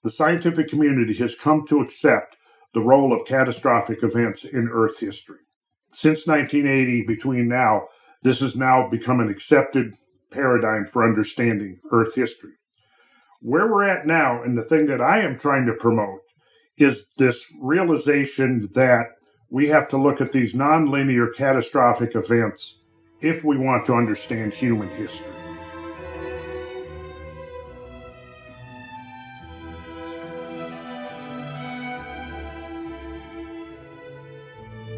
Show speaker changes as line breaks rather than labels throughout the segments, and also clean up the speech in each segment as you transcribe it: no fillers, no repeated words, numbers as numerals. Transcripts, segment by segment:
the scientific community has come to accept the role of catastrophic events in Earth history. Since 1980, between now, this has now become an accepted paradigm for understanding Earth history. Where we're at now, and the thing that I am trying to promote, is this realization that we have to look at these nonlinear catastrophic events if we want to understand human history.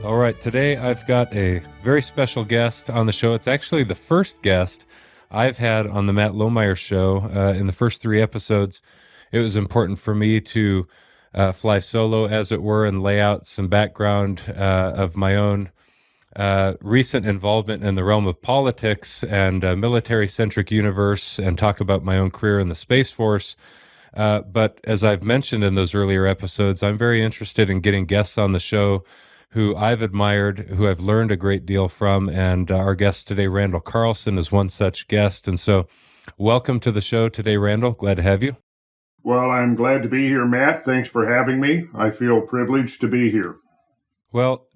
All right, today I've got a very special guest on the show. It's actually the first guest I've had on the Matt Lohmeier Show. In the first 3 episodes, it was important for me to fly solo, as it were, and lay out some background of my own recent involvement in the realm of politics and a military-centric universe, and talk about my own career in the Space Force. But as I've mentioned in those earlier episodes, I'm very interested in getting guests on the show who I've admired, who I've learned a great deal from, and our guest today, Randall Carlson, is one such guest. And so welcome to the show today, Randall. Glad to have you.
Well, I'm glad to be here, Matt. Thanks for having me. I feel privileged to be here.
Well,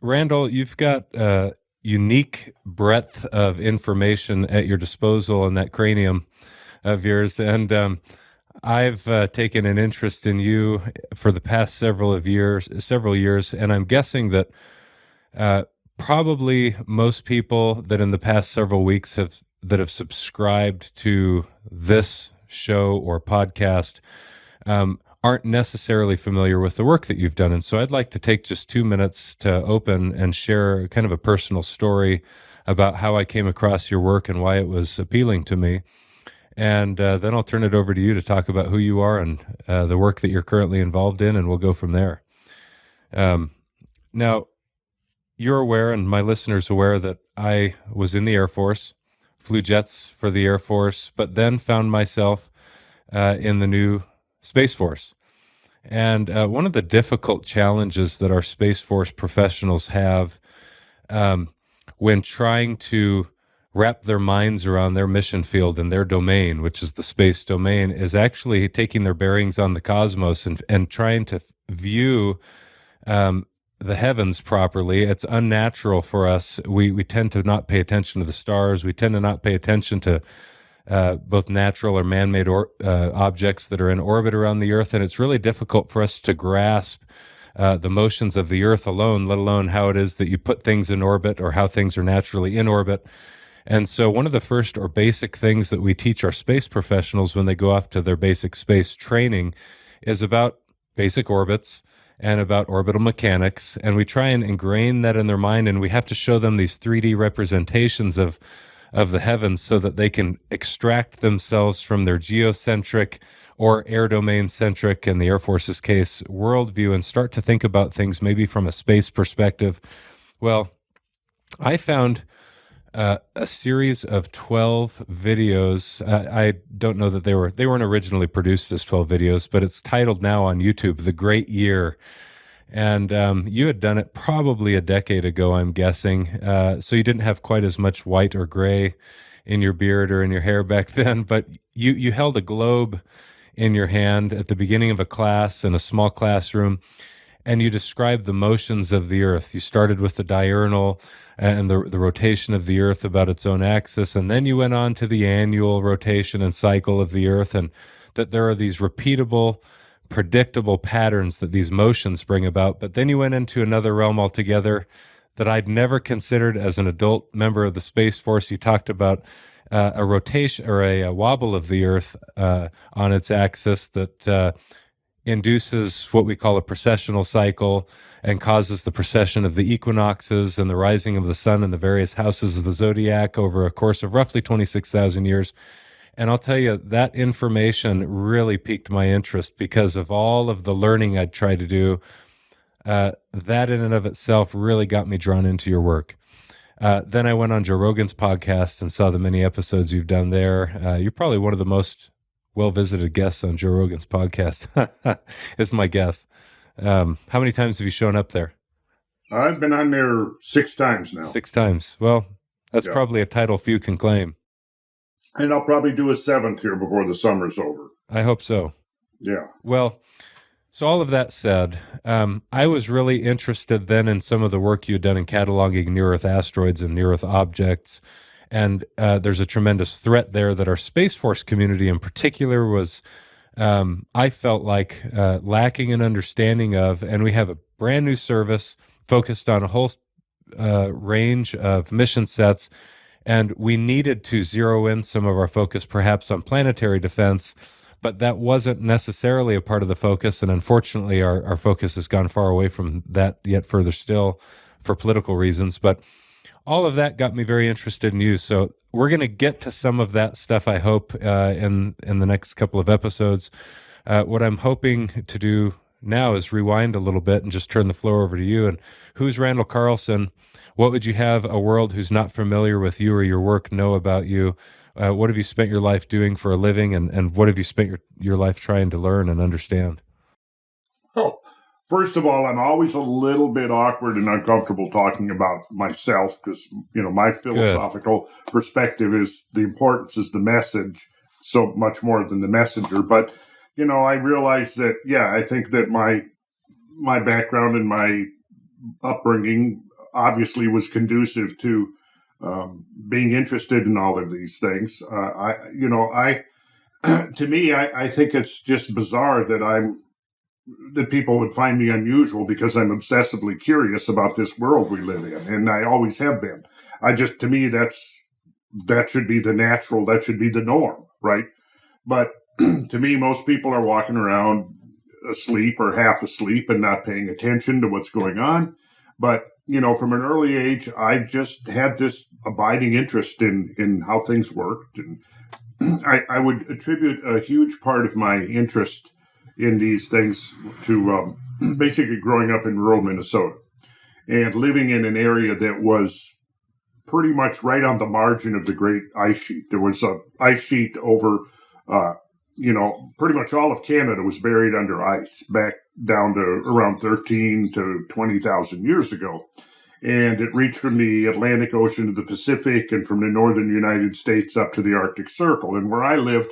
Randall, you've got a unique breadth of information at your disposal in that cranium of yours, and I've taken an interest in you for the past several years, and I'm guessing that probably most people that in the past several weeks have subscribed to this show or podcast aren't necessarily familiar with the work that you've done. And so I'd like to take just 2 minutes to open and share kind of a personal story about how I came across your work and why it was appealing to me. And then I'll turn it over to you to talk about who you are and the work that you're currently involved in, and we'll go from there. Now, you're aware, and my listeners aware, that I was in the Air Force, flew jets for the Air Force, but then found myself in the new Space Force. And one of the difficult challenges that our Space Force professionals have when trying to wrap their minds around their mission field and their domain, which is the space domain, is actually taking their bearings on the cosmos and trying to view the heavens properly. It's unnatural for us. We tend to not pay attention to the stars. We tend to not pay attention to both natural or man-made objects that are in orbit around the Earth, and it's really difficult for us to grasp the motions of the Earth alone, let alone how it is that you put things in orbit or how things are naturally in orbit. And so one of the first or basic things that we teach our space professionals when they go off to their basic space training is about basic orbits and about orbital mechanics. And we try and ingrain that in their mind, and we have to show them these 3D representations of the heavens so that they can extract themselves from their geocentric or air domain centric, in the Air Force's case, worldview, and start to think about things maybe from a space perspective. Well, I found a series of 12 videos. I don't know that they weren't originally produced as 12 videos, but it's titled now on YouTube, The Great Year. And you had done it probably a decade ago, I'm guessing. So you didn't have quite as much white or gray in your beard or in your hair back then, but you held a globe in your hand at the beginning of a class in a small classroom, and you described the motions of the Earth. You started with the diurnal and the rotation of the Earth about its own axis, and then you went on to the annual rotation and cycle of the Earth, and that there are these repeatable, predictable patterns that these motions bring about. But then you went into another realm altogether that I'd never considered as an adult member of the Space Force. You talked about a rotation or a wobble of the Earth on its axis that induces what we call a precessional cycle and causes the precession of the equinoxes and the rising of the sun in the various houses of the zodiac over a course of roughly 26,000 years. And I'll tell you, that information really piqued my interest because of all of the learning I'd tried to do. That in and of itself really got me drawn into your work. Then I went on Joe Rogan's podcast and saw the many episodes you've done there. You're probably one of the most well-visited guests on Joe Rogan's podcast, is my guess. How many times have you shown up there?
I've been on there 6 times now.
6 times. Well, that's probably a title few can claim.
And I'll probably do a 7th here before the summer's over.
I hope so.
Yeah.
Well, so all of that said, I was really interested then in some of the work you had done in cataloging near-Earth asteroids and near-Earth objects. And there's a tremendous threat there that our Space Force community in particular was, I felt like, lacking an understanding of. And we have a brand new service focused on a whole range of mission sets. And we needed to zero in some of our focus perhaps on planetary defense, but that wasn't necessarily a part of the focus. And unfortunately, our focus has gone far away from that yet further still for political reasons. But all of that got me very interested in you. So we're going to get to some of that stuff, I hope, in the next couple of episodes. What I'm hoping to do now is rewind a little bit and just turn the floor over to you. And who's Randall Carlson? What would you have a world who's not familiar with you or your work know about you? What have you spent your life doing for a living, and what have you spent your life trying to learn and understand?
Well, first of all, I'm always a little bit awkward and uncomfortable talking about myself because, my philosophical perspective is the importance is the message so much more than the messenger. But, I realize that, I think that my background and my upbringing obviously was conducive to being interested in all of these things. To me, I think it's just bizarre that people would find me unusual because I'm obsessively curious about this world we live in, and I always have been. To me, that should be the natural, that should be the norm, right? But to me, most people are walking around asleep or half asleep and not paying attention to what's going on. But from an early age, I just had this abiding interest in how things worked. And I would attribute a huge part of my interest in these things to basically growing up in rural Minnesota and living in an area that was pretty much right on the margin of the great ice sheet. There was an ice sheet over, pretty much all of Canada was buried under ice back down to around 13 to 20,000 years ago. And it reached from the Atlantic Ocean to the Pacific and from the northern United States up to the Arctic Circle. And where I lived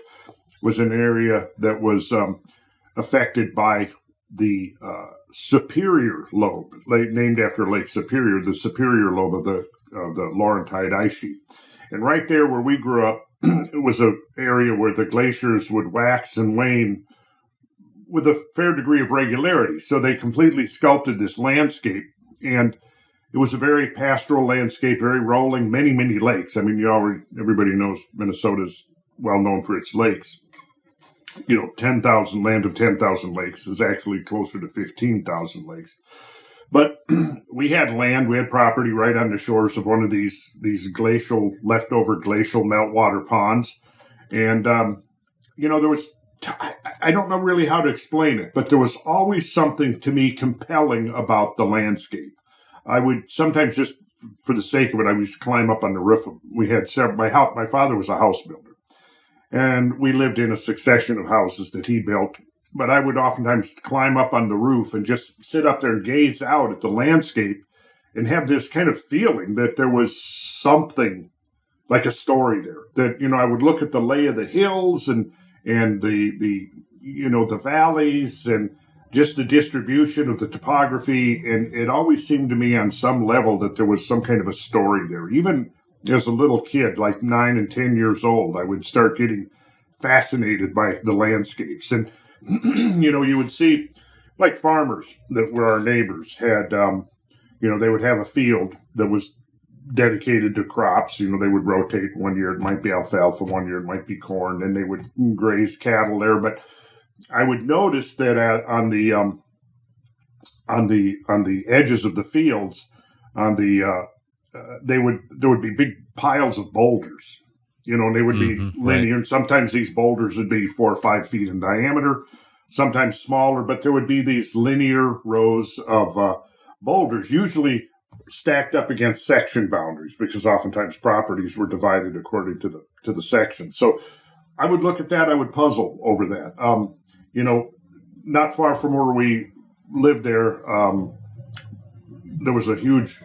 was an area that was affected by the Superior Lobe, named after Lake Superior, the Superior Lobe of the Laurentide ice sheet. And right there where we grew up, it was an area where the glaciers would wax and wane with a fair degree of regularity. So they completely sculpted this landscape, and it was a very pastoral landscape, very rolling, many, many lakes. I mean, everybody knows Minnesota's well known for its lakes. 10,000 land of 10,000 lakes is actually closer to 15,000 lakes. But we had land, we had property right on the shores of one of these leftover glacial meltwater ponds. And, there was, I don't know really how to explain it, but there was always something to me compelling about the landscape. I would sometimes just for the sake of it, I used to climb up on the roof. We had my father was a house builder, and we lived in a succession of houses that he built. But I would oftentimes climb up on the roof and just sit up there and gaze out at the landscape and have this kind of feeling that there was something like a story there. That, I would look at the lay of the hills and the valleys and just the distribution of the topography. And it always seemed to me on some level that there was some kind of a story there. Even as a little kid, like 9 and 10 years old, I would start getting fascinated by the landscapes. And you would see, like farmers that were our neighbors had, they would have a field that was dedicated to crops. They would rotate. One year it might be alfalfa, one year it might be corn, and they would graze cattle there. But I would notice that on the edges of the fields, there would be big piles of boulders. And they would be linear. And sometimes these boulders would be 4 or 5 feet in diameter, sometimes smaller, but there would be these linear rows of boulders, usually stacked up against section boundaries, because oftentimes properties were divided according to the section. So I would look at that. I would puzzle over that. Not far from where we lived there was a huge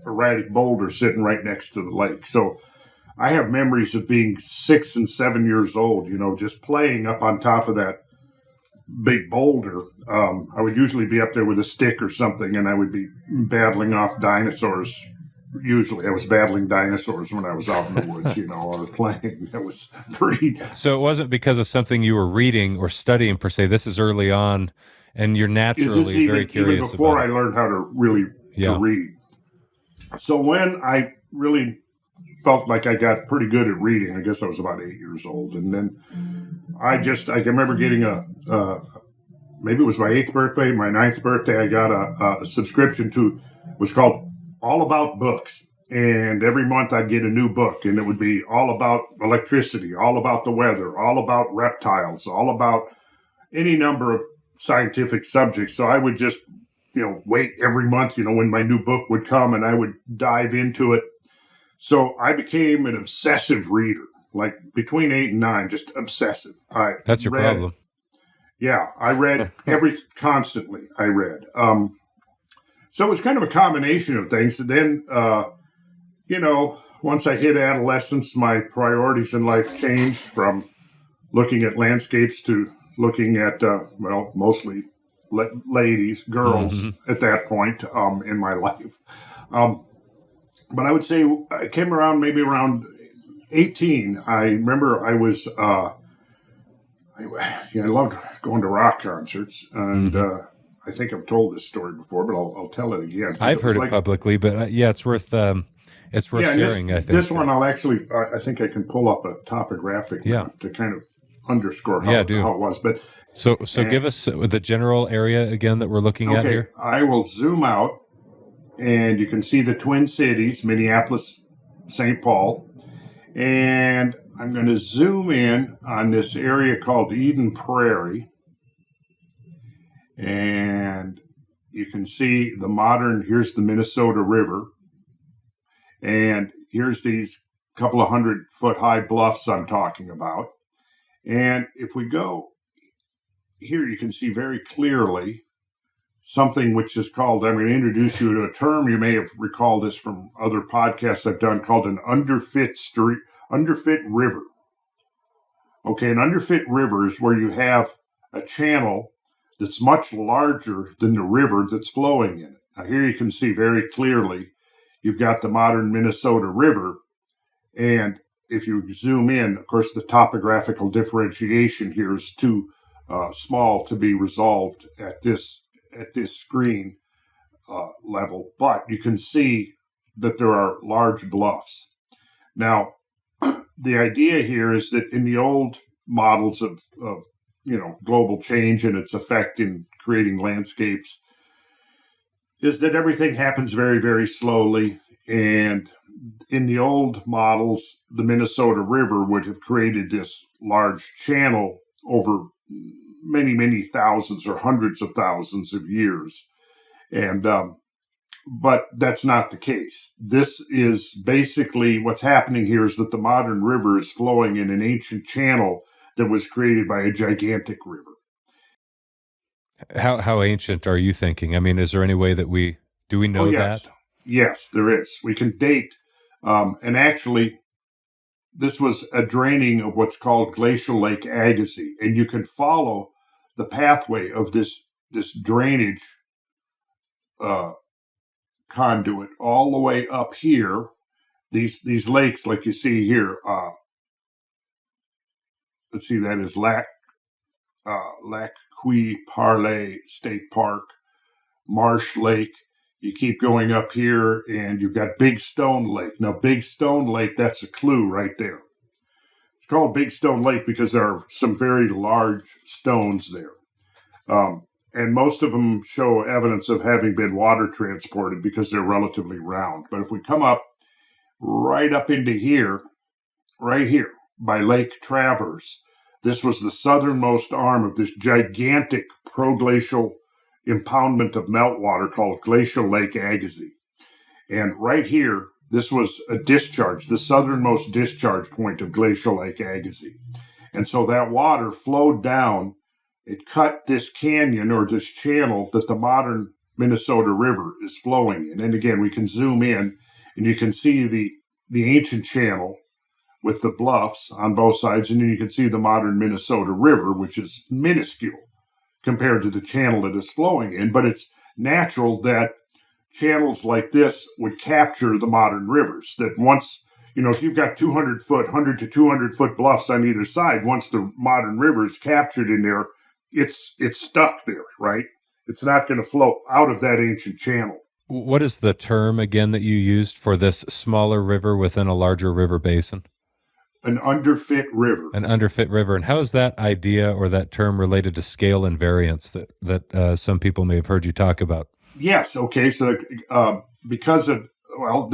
erratic boulder sitting right next to the lake. So I have memories of being 6 and 7 years old, just playing up on top of that big boulder, I would usually be up there with a stick or something, and I would be battling off dinosaurs. Usually I was battling dinosaurs when I was out in the woods, or playing. It was pretty.
So it wasn't because of something you were reading or studying per se. This is early on, and you're
This is
naturally very
even
curious
before
about
I
it.
learned how to really to read. So when I really felt like I got pretty good at reading, I guess I was about 8 years old, and then I can remember getting maybe it was my 8th birthday, my 9th birthday, I got a subscription to, it was called All About Books. And every month I'd get a new book, and it would be all about electricity, all about the weather, all about reptiles, all about any number of scientific subjects. So I would just, wait every month, when my new book would come, and I would dive into it. So I became an obsessive reader, like between 8 and 9, just obsessive.
That's your problem.
Yeah, I read constantly. I read. So it was kind of a combination of things. And then, once I hit adolescence, my priorities in life changed from looking at landscapes to looking at, mostly ladies, girls at that point in my life. But I would say I came around maybe around 18. I remember I was, I loved going to rock concerts, and I think I've told this story before, but I'll tell it again.
I've heard it publicly, but it's worth sharing. I think
this one I'll actually. I think I can pull up a topographic map to kind of underscore how it was. But
so give us the general area again that we're looking at here.
I will zoom out, and you can see the Twin Cities, Minneapolis, St. Paul, and I'm going to zoom in on this area called Eden Prairie. And you can see here's the Minnesota River. And here's these couple of 100-foot high bluffs I'm talking about. And if we go here, you can see very clearly something which is called, I'm going to introduce you to a term, you may have recalled this from other podcasts I've done, called an underfit river. Okay, an underfit river is where you have a channel that's much larger than the river that's flowing in it. Now here you can see very clearly you've got the modern Minnesota River, and if you zoom in, of course, the topographical differentiation here is too small to be resolved at this screen level, but you can see that there are large bluffs. Now, the idea here is that in the old models of global change and its effect in creating landscapes, is that everything happens very, very slowly. And in the old models, the Minnesota River would have created this large channel over many, many thousands or hundreds of thousands of years. And but that's not the case. This is basically what's happening here is that the modern river is flowing in an ancient channel that was created by a gigantic river.
How ancient are you thinking? I mean, is there any way that we know that?
Yes, there is. We can date, and actually, this was a draining of what's called Glacial Lake Agassiz, and you can follow the pathway of this drainage conduit all the way up here. These lakes, like you see here, let's see, that is Lac Qui Parle State Park, Marsh Lake. You keep going up here, and you've got Big Stone Lake. Now, Big Stone Lake, that's a clue right there. It's called Big Stone Lake because there are some very large stones there. And most of them show evidence of having been water transported because they're relatively round. But if we come up right up into here, right here, by Lake Traverse, this was the southernmost arm of this gigantic proglacial impoundment of meltwater called Glacial Lake Agassiz. And right here, this was a discharge, the southernmost discharge point of Glacial Lake Agassiz. And so that water flowed down. It cut this canyon or this channel that the modern Minnesota River is flowing in. And again, we can zoom in and you can see the ancient channel with the bluffs on both sides. And then you can see the modern Minnesota River, which is minuscule compared to the channel it is flowing in, but it's natural that channels like this would capture the modern rivers. That once, if you've got 100 to 200 foot bluffs on either side, once the modern river is captured in there, it's stuck there, right? It's not going to flow out of that ancient channel.
What is the term again that you used for this smaller river within a larger river basin?
An underfit river.
An underfit river. And how is that idea or that term related to scale invariance that some people may have heard you talk about?
Yes. Okay. So because of, so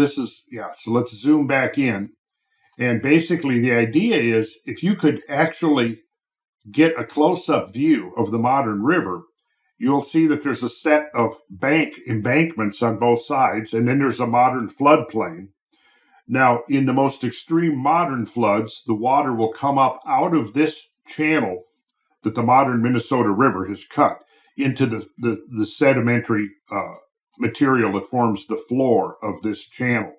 let's zoom back in. And basically the idea is if you could actually get a close-up view of the modern river, you'll see that there's a set of embankments on both sides, and then there's a modern floodplain. Now, in the most extreme modern floods, the water will come up out of this channel that the modern Minnesota River has cut into the sedimentary material that forms the floor of this channel.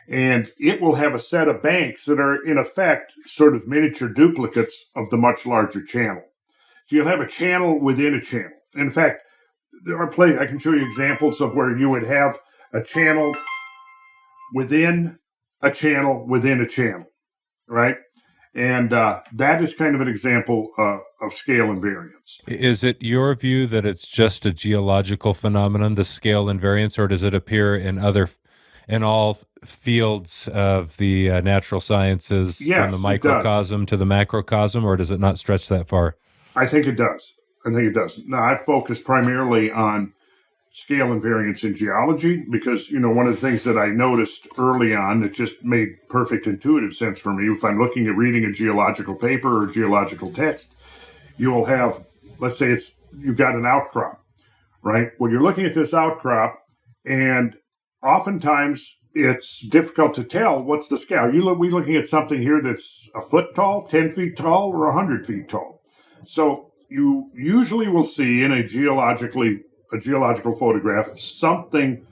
And it will have a set of banks that are, in effect, sort of miniature duplicates of the much larger channel. So you'll have a channel within a channel. In fact, I can show you examples of where you would have a channel within a channel within a channel, right? And that is kind of an example of scale invariance.
Is it your view that it's just a geological phenomenon, the scale invariance, or does it appear in all fields of the natural sciences,
yes,
from the microcosm to the macrocosm, or does it not stretch that far?
I think it does. Now, I focus primarily on scale invariance in geology because, one of the things that I noticed early on that just made perfect intuitive sense for me, if I'm looking at reading a geological paper or geological text, you'll have, let's say you've got an outcrop, right? Well, you're looking at this outcrop, and oftentimes it's difficult to tell what's the scale. Are we looking at something here that's a foot tall, 10 feet tall, or 100 feet tall? So you usually will see in a geological photograph something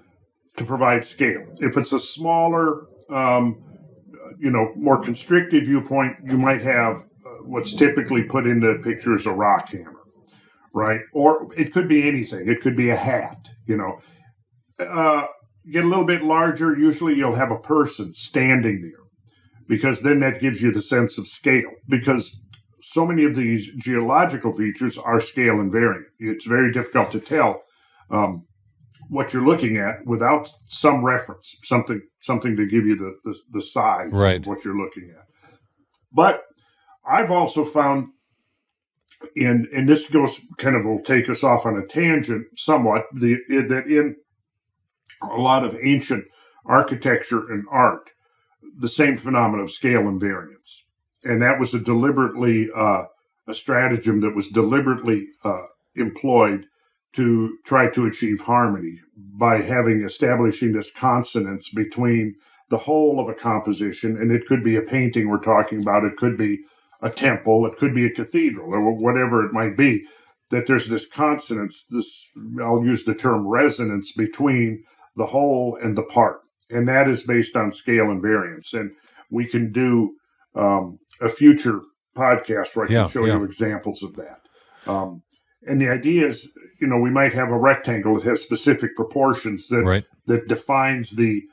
to provide scale. If it's a smaller, more constricted viewpoint, you might have what's typically put into the picture as a rock hammer, right? Or it could be anything. It could be a hat, Get a little bit larger, usually you'll have a person standing there because then that gives you the sense of scale because so many of these geological features are scale invariant. It's very difficult to tell what you're looking at without some reference, something to give you the size of what you're looking at. But I've also found, and this will take us off on a tangent somewhat, that in a lot of ancient architecture and art, the same phenomenon of scale invariance. And that was a stratagem that was deliberately employed to try to achieve harmony by establishing this consonance between the whole of a composition. And it could be a painting we're talking about. It could be a temple. It could be a cathedral or whatever it might be, that there's this consonance, I'll use the term resonance between the whole and the part. And that is based on scale invariance. And we can do a future podcast where I can show you examples of that. And the idea is, we might have a rectangle that has specific proportions that defines the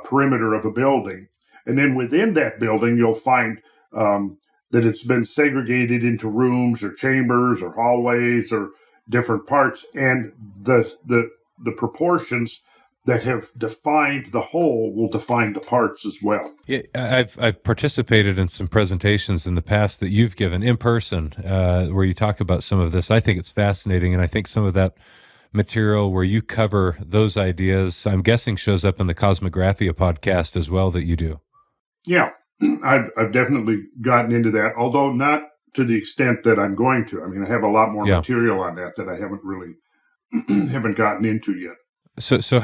perimeter of a building. And then within that building, you'll find that it's been segregated into rooms or chambers or hallways or different parts. And the proportions that have defined the whole will define the parts as well.
Yeah, I've participated in some presentations in the past that you've given in person where you talk about some of this. I think it's fascinating, and I think some of that material where you cover those ideas, I'm guessing shows up in the Cosmographia podcast as well that you do.
Yeah, I've definitely gotten into that, although not to the extent that I'm going to. I mean, I have a lot more material on that I haven't really haven't gotten into yet.
So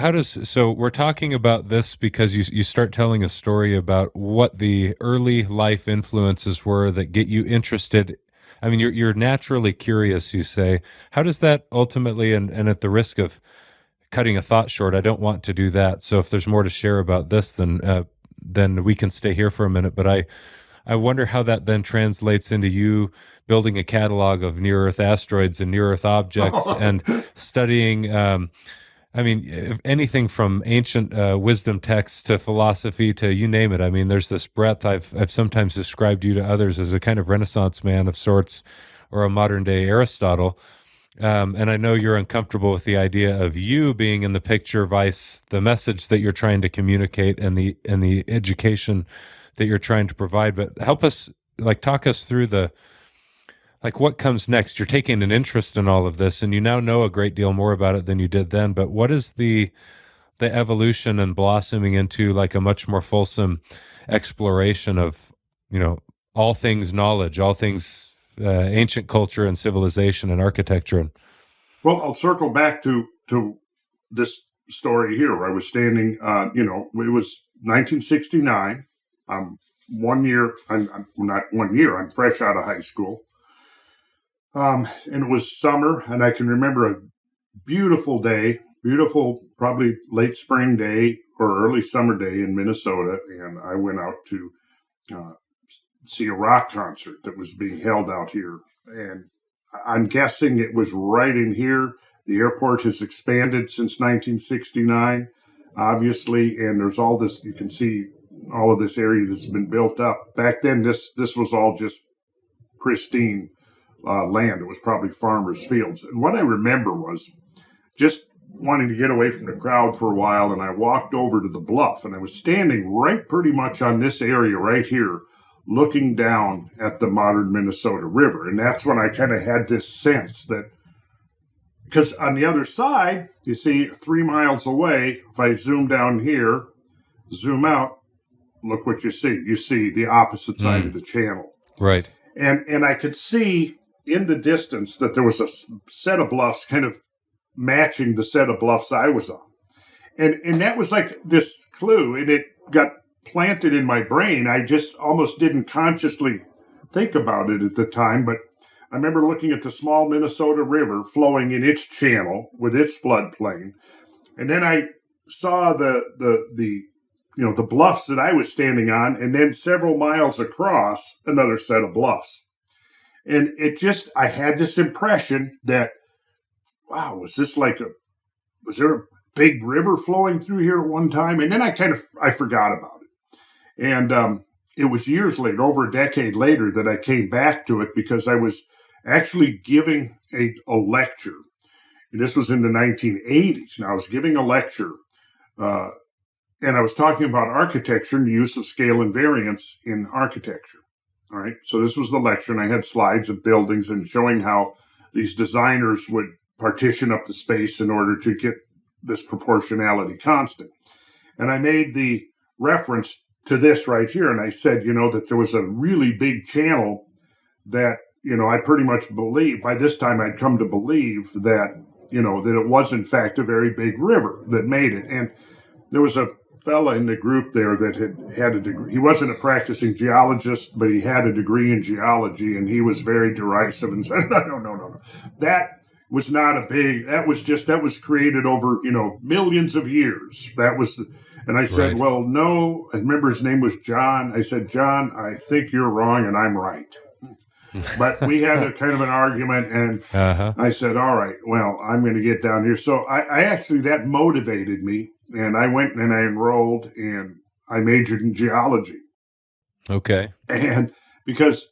we're talking about this because you start telling a story about what the early life influences were that get you interested. I mean, you're naturally curious, you say. How does that ultimately, and at the risk of cutting a thought short, I don't want to do that. So if there's more to share about this, then we can stay here for a minute. But I wonder how that then translates into you building a catalog of near Earth asteroids and near Earth objects and studying. I mean, if anything from ancient wisdom texts to philosophy to you name it. I mean, there's this breadth. I've sometimes described you to others as a kind of Renaissance man of sorts, or a modern day Aristotle. And I know you're uncomfortable with the idea of you being in the picture, vice the message that you're trying to communicate and the education that you're trying to provide. But help us, talk us through what comes next. You're taking an interest in all of this, and you now know a great deal more about it than you did then. But what is the evolution and blossoming into like a much more fulsome exploration of, all things knowledge, all things ancient culture and civilization and architecture?
Well, I'll circle back to this story here where I was standing, it was 1969. 1 year, I'm not 1 year, I'm fresh out of high school. And it was summer, and I can remember a beautiful day, probably late spring day or early summer day in Minnesota. And I went out to see a rock concert that was being held out here. And I'm guessing it was right in here. The airport has expanded since 1969, obviously, and there's all this, you can see all of this area that's been built up. Back then, this was all just pristine land. It was probably farmers' fields. And what I remember was just wanting to get away from the crowd for a while, and I walked over to the bluff, and I was standing right pretty much on this area right here, looking down at the modern Minnesota River. And that's when I kind of had this sense that, because on the other side, you see 3 miles away, if I zoom down here, zoom out, look what you see. You see the opposite side of the channel.
Right.
And I could see in the distance that there was a set of bluffs kind of matching the set of bluffs I was on. And that was like this clue, and it got planted in my brain. I just almost didn't consciously think about it at the time, but I remember looking at the small Minnesota River flowing in its channel with its floodplain. And then I saw the bluffs that I was standing on, and then several miles across, another set of bluffs. And I had this impression that, wow, was there a big river flowing through here at one time? And then I forgot about it. And it was years later, over a decade later, that I came back to it because I was actually giving a lecture. And this was in the 1980s. And I was giving a lecture, and I was talking about architecture and the use of scale and variance in architecture. All right. So this was the lecture, and I had slides of buildings and showing how these designers would partition up the space in order to get this proportionality constant. And I made the reference to this right here. And I said, that there was a really big channel that, I pretty much believe, by this time I'd come to believe that, that it was in fact a very big river that made it. And there was a fella in the group there that had a degree. He wasn't a practicing geologist, but he had a degree in geology, and he was very derisive and said, no. That was not that was created over, millions of years. And I said, right. Well, no, I remember his name was John. I said, John, I think you're wrong and I'm right. But we had a kind of an argument, and I said, all right, well, I'm going to get down here. So I actually, that motivated me, and I went and I enrolled, and I majored in geology.
Okay.
And because,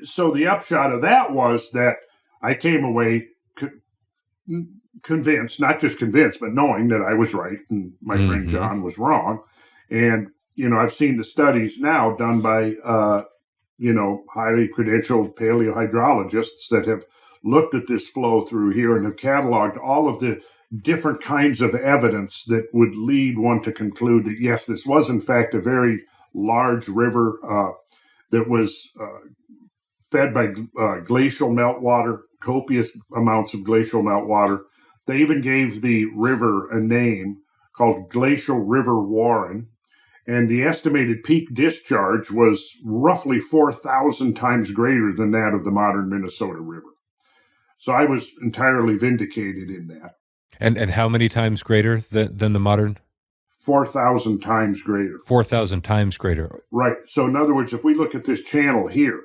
so the upshot of that was that I came away convinced, not just convinced, but knowing that I was right and my friend John was wrong. And, I've seen the studies now done by, highly credentialed paleohydrologists that have looked at this flow through here and have cataloged all of the different kinds of evidence that would lead one to conclude that, yes, this was in fact a very large river that was fed by glacial meltwater, copious amounts of glacial meltwater. They even gave the river a name called Glacial River Warren. And the estimated peak discharge was roughly 4,000 times greater than that of the modern Minnesota River. So I was entirely vindicated in that.
And how many times greater than the modern?
4,000 times greater.
4,000 times greater.
Right. So in other words, if we look at this channel here,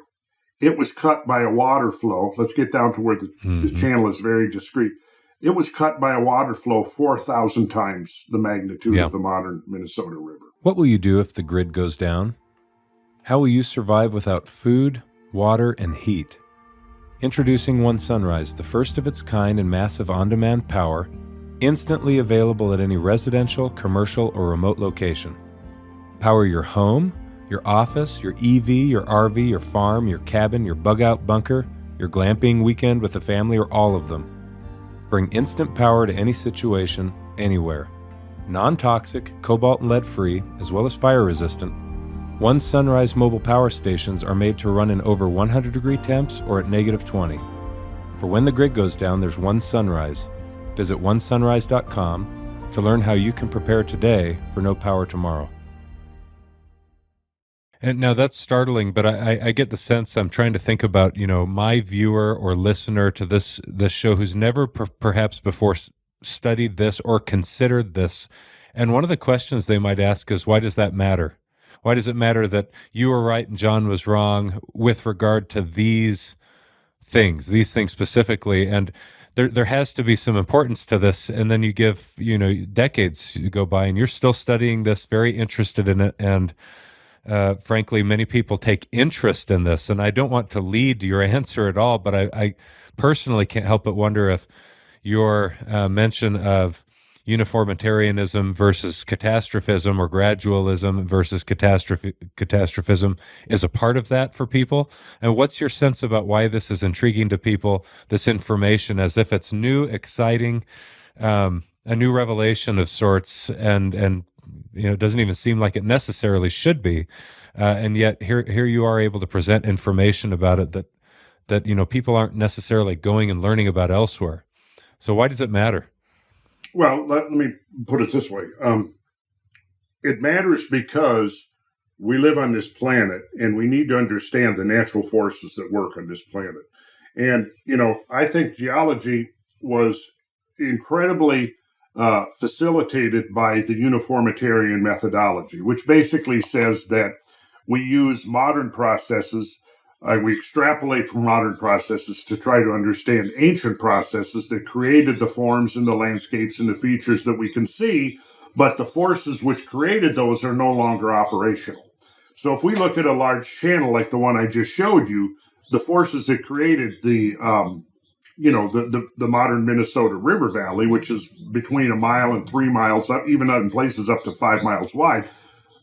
it was cut by a water flow. Let's get down to where the channel is very discrete. It was cut by a water flow 4,000 times the magnitude of the modern Minnesota River.
What will you do if the grid goes down? How will you survive without food, water, and heat? Introducing One Sunrise, the first of its kind in massive on-demand power, instantly available at any residential, commercial, or remote location. Power your home, your office, your EV, your RV, your farm, your cabin, your bug-out bunker, your glamping weekend with the family, or all of them. Bring instant power to any situation, anywhere. Non-toxic, cobalt and lead-free, as well as fire-resistant. One Sunrise mobile power stations are made to run in over 100-degree temps or at -20. For when the grid goes down, there's One Sunrise. Visit onesunrise.com to learn how you can prepare today for no power tomorrow. And now that's startling, but I get the sense I'm trying to think about, my viewer or listener to this show who's never perhaps before studied this or considered this. And one of the questions they might ask is, why does that matter? Why does it matter that you were right and John was wrong with regard to these things specifically? And there has to be some importance to this. And then you give, decades go by and you're still studying this, very interested in it. And frankly, many people take interest in this, and I don't want to lead your answer at all, but I personally can't help but wonder if your mention of uniformitarianism versus catastrophism or gradualism versus catastrophism is a part of that for people. And what's your sense about why this is intriguing to people, this information, as if it's new, exciting, a new revelation of sorts, and it doesn't even seem like it necessarily should be, and yet here you are able to present information about it that people aren't necessarily going and learning about elsewhere. So why does it matter?
Well, let me put it this way. It matters because we live on this planet and we need to understand the natural forces that work on this planet. And, I think geology was incredibly facilitated by the uniformitarian methodology, which basically says that we use modern processes, we extrapolate from modern processes to try to understand ancient processes that created the forms and the landscapes and the features that we can see, but the forces which created those are no longer operational. So if we look at a large channel like the one I just showed you, the forces that created the modern Minnesota River Valley, which is between 1 mile and 3 miles, even in places up to 5 miles wide,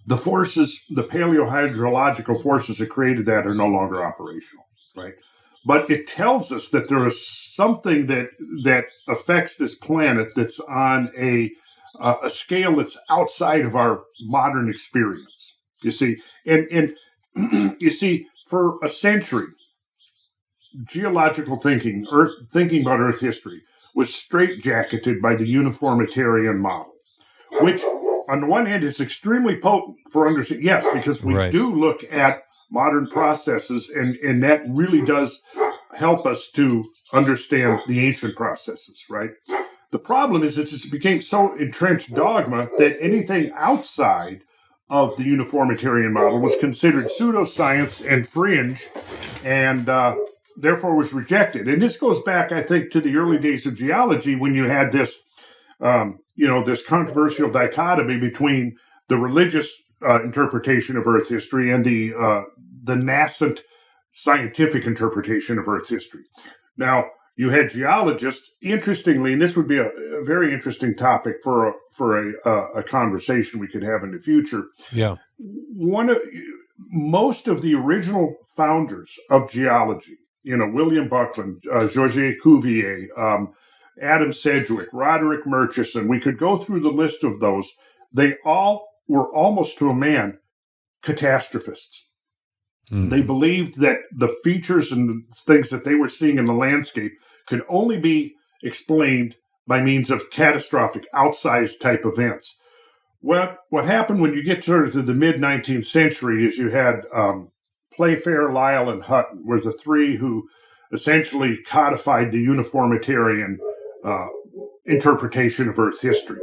the forces, the paleohydrological forces that created that are no longer operational, right? But it tells us that there is something that affects this planet that's on a scale that's outside of our modern experience. You see, and you see, for a century, geological thinking about Earth history was straitjacketed by the uniformitarian model, which on the one hand is extremely potent for understanding, yes, because we do look at modern processes and that really does help us to understand the ancient processes, right? The problem is that it became so entrenched dogma that anything outside of the uniformitarian model was considered pseudoscience and fringe, and therefore was rejected. And this goes back, I think, to the early days of geology when you had this, this controversial dichotomy between the religious interpretation of Earth history and the nascent scientific interpretation of Earth history. Now, you had geologists, interestingly, and this would be a very interesting topic for a conversation we could have in the future.
Yeah,
most of the original founders of geology, William Buckland, Georges Cuvier, Adam Sedgwick, Roderick Murchison, we could go through the list of those. They all were almost to a man catastrophists. Mm-hmm. They believed that the features and things that they were seeing in the landscape could only be explained by means of catastrophic, outsized type events. What happened when you get sort of to the mid-19th century is you had Playfair, Lyell, and Hutton were the three who essentially codified the uniformitarian interpretation of Earth history.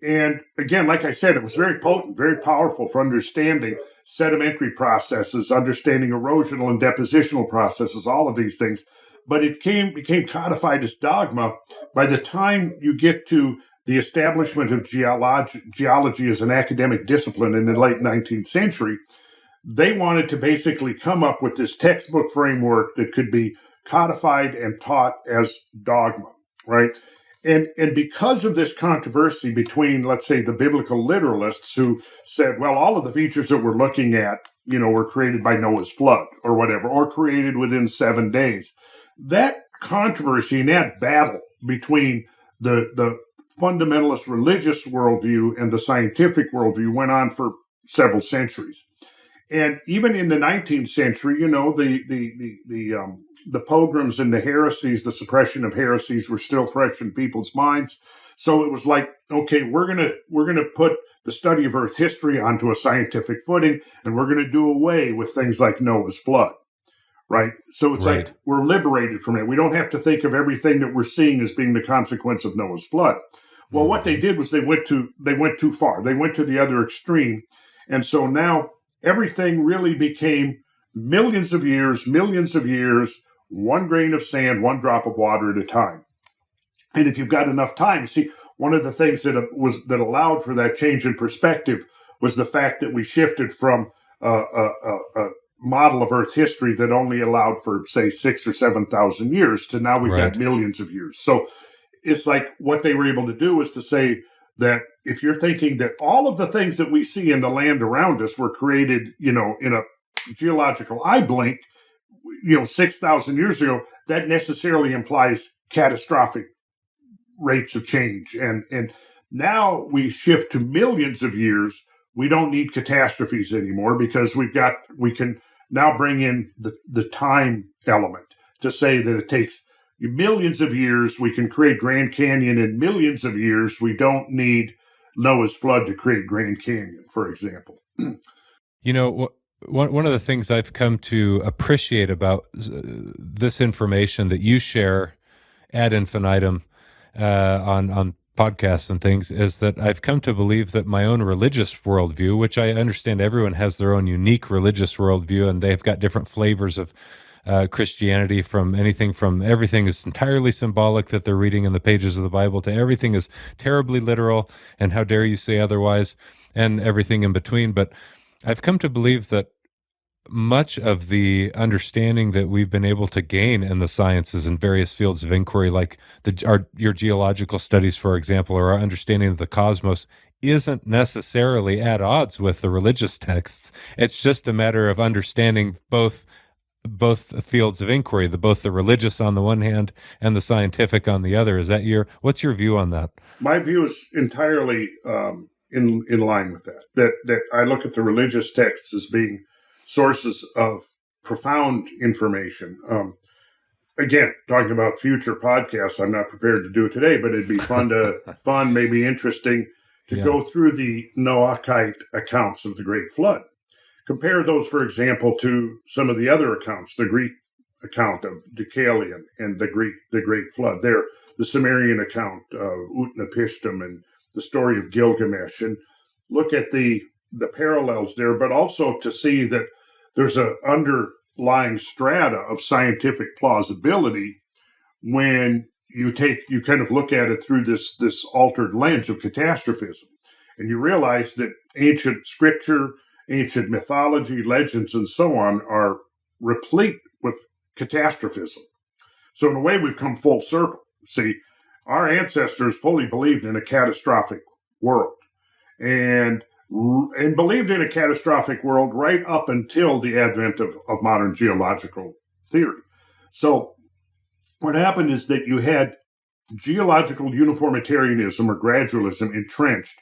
And again, like I said, it was very potent, very powerful for understanding sedimentary processes, understanding erosional and depositional processes, all of these things. But it became codified as dogma by the time you get to the establishment of geology as an academic discipline in the late 19th century. They wanted to basically come up with this textbook framework that could be codified and taught as dogma, right? And because of this controversy between, let's say, the biblical literalists who said, well, all of the features that we're looking at, were created by Noah's flood or whatever, or created within 7 days. That controversy and that battle between the fundamentalist religious worldview and the scientific worldview went on for several centuries. And even in the 19th century, the pogroms and the heresies, the suppression of heresies, were still fresh in people's minds. So it was like, okay, we're gonna put the study of Earth history onto a scientific footing, and we're gonna do away with things like Noah's flood, right? So it's
Right.
like we're liberated from it. We don't have to think of everything that we're seeing as being the consequence of Noah's flood. Well, what they did was they went too far. They went to the other extreme, and so now everything really became millions of years, one grain of sand, one drop of water at a time. And if you've got enough time, see, one of the things that allowed for that change in perspective was the fact that we shifted from a model of Earth history that only allowed for, say, 6,000 or 7,000 years to now we've got millions of years. So it's like what they were able to do is to say that if you're thinking that all of the things that we see in the land around us were created, in a geological eye blink, 6,000 years ago, that necessarily implies catastrophic rates of change. And now we shift to millions of years. We don't need catastrophes anymore because we can now bring in the time element to say that it takes millions of years. We can create Grand Canyon in millions of years. We don't need Noah's flood to create Grand Canyon, for example.
One of the things I've come to appreciate about this information that you share ad infinitum on podcasts and things is that I've come to believe that my own religious worldview, which I understand everyone has their own unique religious worldview, and they've got different flavors of Christianity, from everything is entirely symbolic that they're reading in the pages of the Bible to everything is terribly literal and how dare you say otherwise, and everything in between. But I've come to believe that much of the understanding that we've been able to gain in the sciences in various fields of inquiry, like your geological studies, for example, or our understanding of the cosmos, isn't necessarily at odds with the religious texts. It's just a matter of understanding both fields of inquiry, both the religious on the one hand and the scientific on the other. What's your view on that?
My view is entirely in line with that. That I look at the religious texts as being sources of profound information. Again, talking about future podcasts, I'm not prepared to do it today, but it'd be maybe interesting to go through the Noahite accounts of the Great Flood. Compare those, for example, to some of the other accounts, the Greek account of Deucalion and the Great Flood. There, the Sumerian account of Utnapishtim and the story of Gilgamesh, and look at the parallels there, but also to see that there's an underlying strata of scientific plausibility when you kind of look at it through this altered lens of catastrophism, and you realize that ancient scripture, ancient mythology, legends, and so on are replete with catastrophism. So in a way, we've come full circle. See, our ancestors fully believed in a catastrophic world and believed in a catastrophic world right up until the advent of modern geological theory. So what happened is that you had geological uniformitarianism or gradualism entrenched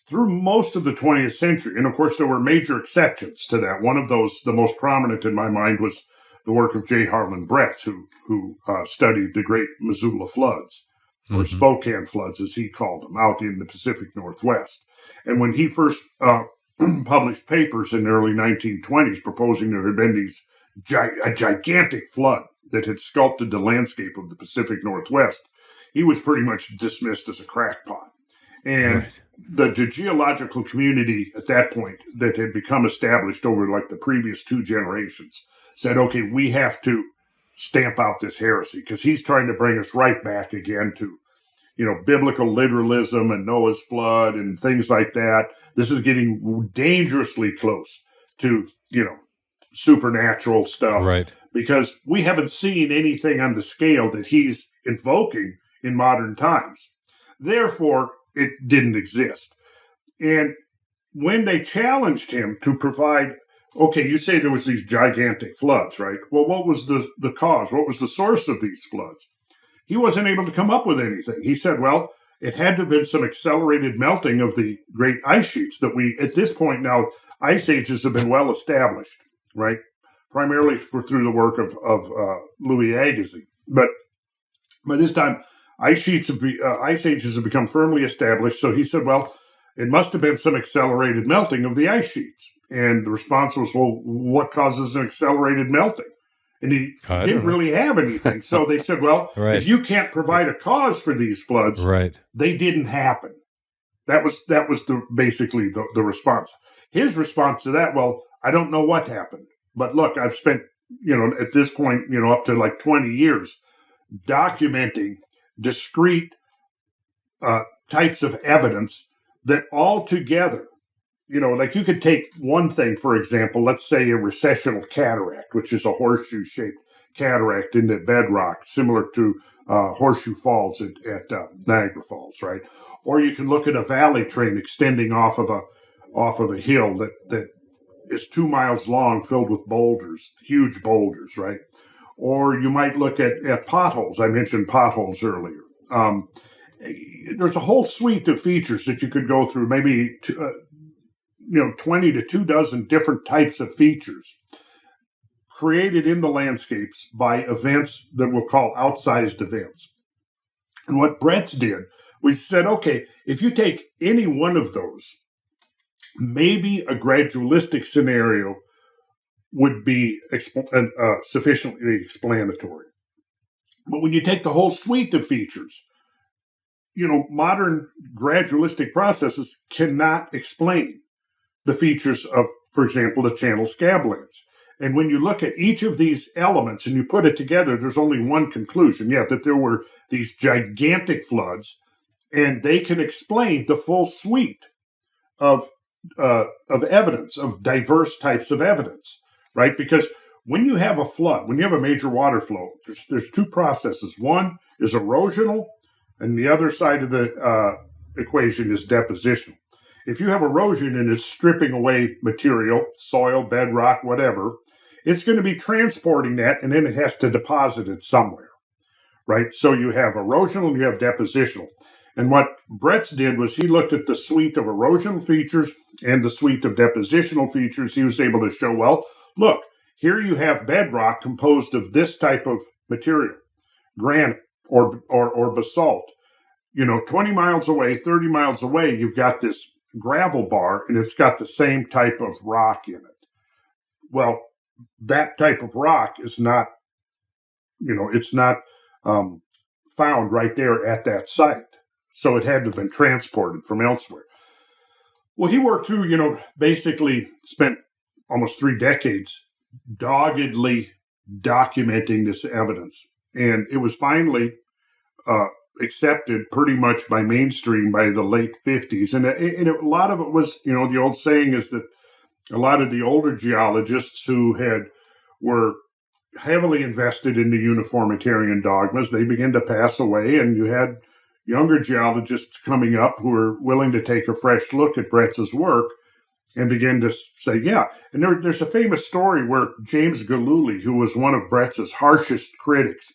through most of the 20th century. And of course, there were major exceptions to that. One of those, the most prominent in my mind, was the work of J. Harlan Brett, who studied the Great Missoula floods, or Spokane floods, as he called them, out in the Pacific Northwest. And when he first published papers in the early 1920s proposing there had been a gigantic flood that had sculpted the landscape of the Pacific Northwest, he was pretty much dismissed as a crackpot. And the geological community at that point that had become established over like the previous two generations said, okay, we have to stamp out this heresy because he's trying to bring us right back again to, biblical literalism and Noah's flood and things like that. This is getting dangerously close to, supernatural stuff.
Right.
Because we haven't seen anything on the scale that he's invoking in modern times. Therefore, it didn't exist. And when they challenged him to provide, okay, you say there was these gigantic floods, right? Well, what was the cause? What was the source of these floods? He wasn't able to come up with anything. He said, well, it had to have been some accelerated melting of the great ice sheets that at this point now, ice ages have been well established, right? Primarily through the work of Louis Agassiz. But by this time, ice ages have become firmly established. So he said, well, it must have been some accelerated melting of the ice sheets. And the response was, well, what causes an accelerated melting? And he didn't really have anything. So they said, well,
right.
If you can't provide a cause for these floods,
right.
They didn't happen. That was basically the response. His response to that, well, I don't know what happened. But look, I've spent, at this point, up to like 20 years documenting discrete types of evidence that all together, like you could take one thing, for example, let's say a recessional cataract, which is a horseshoe-shaped cataract in the bedrock, similar to Horseshoe Falls at Niagara Falls, right? Or you can look at a valley train extending off of a hill that is 2 miles long, filled with boulders, huge boulders, right? Or you might look at potholes. I mentioned potholes earlier. There's a whole suite of features that you could go through, maybe 20 to 24 different types of features created in the landscapes by events that we'll call outsized events. And what Bretz did was said, okay, if you take any one of those, maybe a gradualistic scenario would be sufficiently explanatory. But when you take the whole suite of features, modern gradualistic processes cannot explain the features of, for example, the channel scablands. And when you look at each of these elements and you put it together, there's only one conclusion, that there were these gigantic floods, and they can explain the full suite of evidence, of diverse types of evidence, right? Because when you have a flood, when you have a major water flow, there's two processes. One is erosional, and the other side of the equation is depositional. If you have erosion and it's stripping away material, soil, bedrock, whatever, it's going to be transporting that, and then it has to deposit it somewhere, right? So you have erosional and you have depositional. And what Bretz did was he looked at the suite of erosional features and the suite of depositional features. He was able to show, well, look, here you have bedrock composed of this type of material, granite or basalt. 20 miles away, 30 miles away, you've got this gravel bar, and it's got the same type of rock in it. Well, that type of rock is not, it's not found right there at that site. So it had to have been transported from elsewhere. Well, he worked through, basically spent almost 3 decades doggedly documenting this evidence. And it was finally accepted pretty much by mainstream by the late 50s. And a lot of it was, the old saying is that a lot of the older geologists who were heavily invested in the uniformitarian dogmas, they began to pass away, and you had younger geologists coming up who were willing to take a fresh look at Bretz's work and begin to say, yeah. And there's a famous story where James Galooly, who was one of Bretz's harshest critics,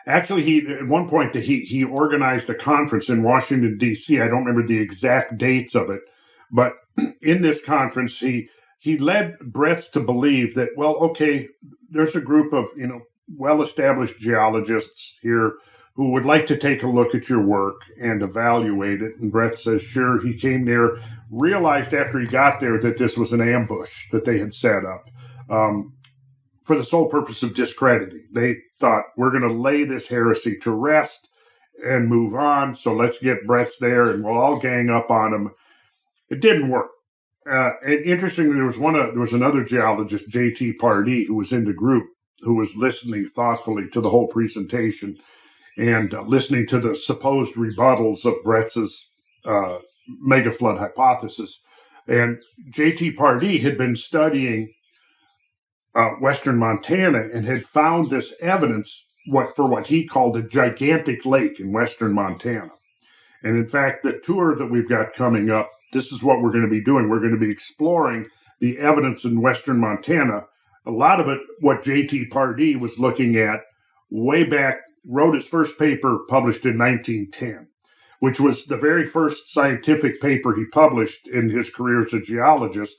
actually, at one point, he organized a conference in Washington, D.C. I don't remember the exact dates of it, but in this conference, he led Bretz to believe that, well, okay, there's a group of, well-established geologists here who would like to take a look at your work and evaluate it. And Bretz says, sure. He came there, realized after he got there that this was an ambush that they had set up for the sole purpose of discrediting. They thought, we're going to lay this heresy to rest. and move on. So let's get Brett's there and we'll all gang up on him. It didn't work. And interestingly, there was another geologist, J.T. Pardee, who was in the group, who was listening thoughtfully to the whole presentation and listening to the supposed rebuttals of Brett's mega flood hypothesis. And J.T. Pardee had been studying western Montana and had found this evidence for what he called a gigantic lake in western Montana. And in fact, the tour that we've got coming up, this is what we're going to be doing. We're going to be exploring the evidence in western Montana. A lot of it, what J.T. Pardee was looking at way back, wrote his first paper published in 1910, which was the very first scientific paper he published in his career as a geologist.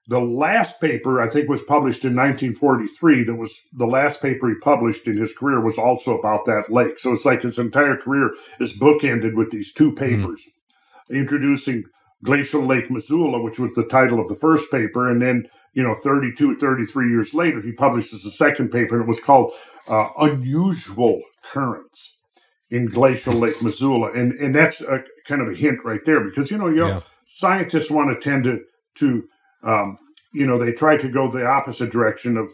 The last paper, I think, was published in 1943. That was the last paper he published in his career was also about that lake. So it's like his entire career is bookended with these two papers, introducing Glacial Lake Missoula, which was the title of the first paper. And then, 33 years later, he publishes the second paper, and it was called Unusual Currents in Glacial Lake Missoula. And that's a kind of a hint right there because, scientists want to tend to they try to go the opposite direction of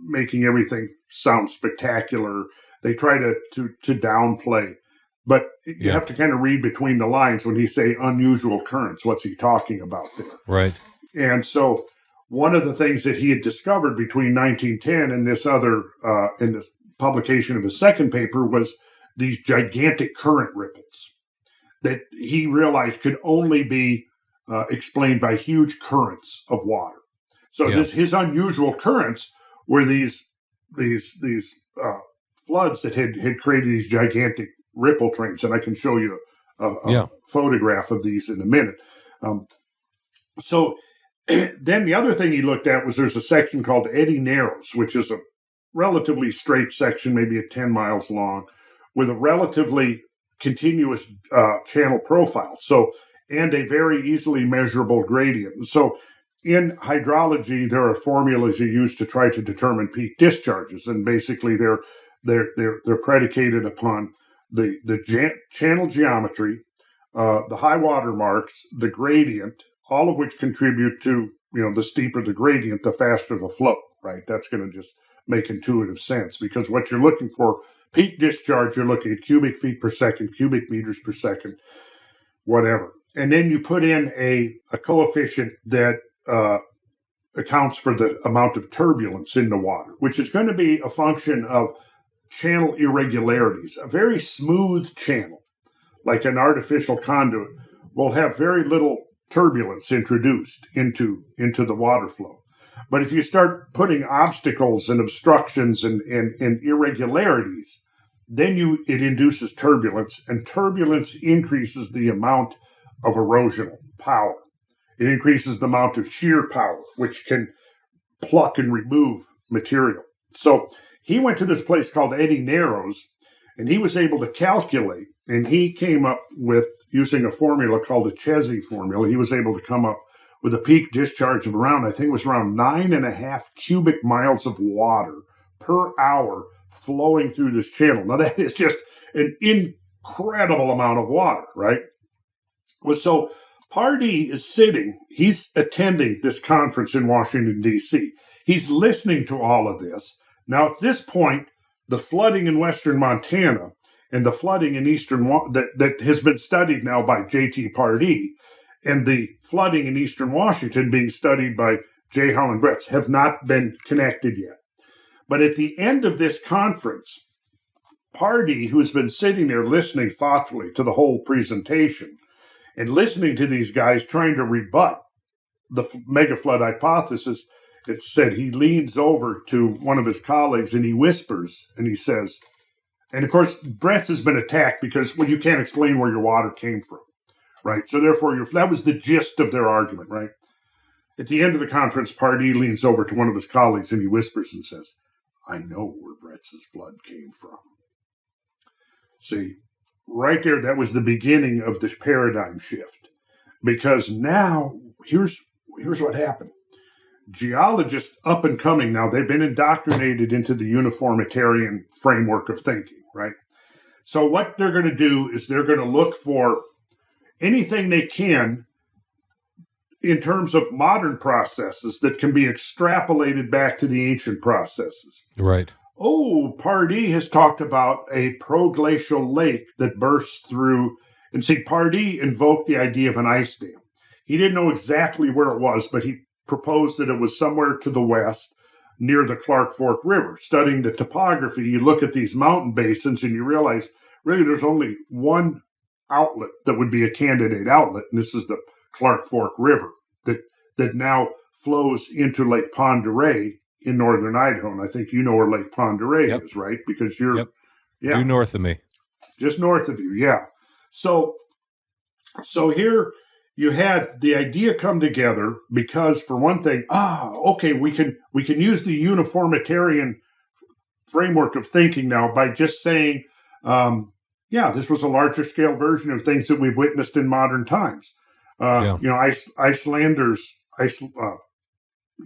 making everything sound spectacular. They try to downplay, but you have to kind of read between the lines when he say unusual currents. What's he talking about there?
Right.
And so one of the things that he had discovered between 1910 and this other, in the publication of his second paper was these gigantic current ripples that he realized could only be explained by huge currents of water. So his unusual currents were these floods that had created these gigantic ripple trains, and I can show you a photograph of these in a minute. So then the other thing he looked at was there's a section called Eddy Narrows, which is a relatively straight section, maybe 10 miles long, with a relatively continuous channel profile. And a very easily measurable gradient. So in hydrology, there are formulas you use to try to determine peak discharges, and basically they're predicated upon the channel geometry, the high water marks, the gradient, all of which contribute to the steeper the gradient, the faster the flow. Right? That's going to just make intuitive sense because what you're looking for, peak discharge, you're looking at cubic feet per second, cubic meters per second, whatever. And then you put in a coefficient that accounts for the amount of turbulence in the water, which is going to be a function of channel irregularities. A very smooth channel, like an artificial conduit, will have very little turbulence introduced into the water flow. But if you start putting obstacles and obstructions and irregularities, then it induces turbulence, and turbulence increases the amount of erosional power. It increases the amount of shear power, which can pluck and remove material. So he went to this place called Eddy Narrows, and he was able to calculate, and he came up with, using a formula called the Chesi formula, he was able to come up with a peak discharge of around 9.5 cubic miles of water per hour flowing through this channel. Now that is just an incredible amount of water, right? Well, so Pardee is sitting, he's attending this conference in Washington, D.C. He's listening to all of this. Now, at this point, the flooding in western Montana and the flooding in eastern, that has been studied now by J.T. Pardee, and the flooding in eastern Washington being studied by J. Holland Bretz have not been connected yet. But at the end of this conference, Pardee, who has been sitting there listening thoughtfully to the whole presentation, and listening to these guys trying to rebut the mega flood hypothesis, it said he leans over to one of his colleagues and he whispers and he says, and of course, Bretz has been attacked because, you can't explain where your water came from, right? So therefore, that was the gist of their argument, right? At the end of the conference, Pardee leans over to one of his colleagues and he whispers and says, I know where Bretz's flood came from. See, right there, that was the beginning of this paradigm shift. Because now, here's what happened. Geologists up and coming now, they've been indoctrinated into the uniformitarian framework of thinking, right? So what they're going to do is they're going to look for anything they can in terms of modern processes that can be extrapolated back to the ancient processes.
Right.
Oh, Pardee has talked about a proglacial lake that bursts through. And see, Pardee invoked the idea of an ice dam. He didn't know exactly where it was, but he proposed that it was somewhere to the west near the Clark Fork River. Studying the topography, you look at these mountain basins and you realize really there's only one outlet that would be a candidate outlet, and this is the Clark Fork River that now flows into Lake Pend Oreille in northern Idaho. And I think you know where Lake Pend Oreille is, right? Because you're
due north of me.
Just north of you, yeah. So here you had the idea come together because, for one thing, okay, we can use the uniformitarian framework of thinking now by just saying, this was a larger scale version of things that we've witnessed in modern times. Icelanders,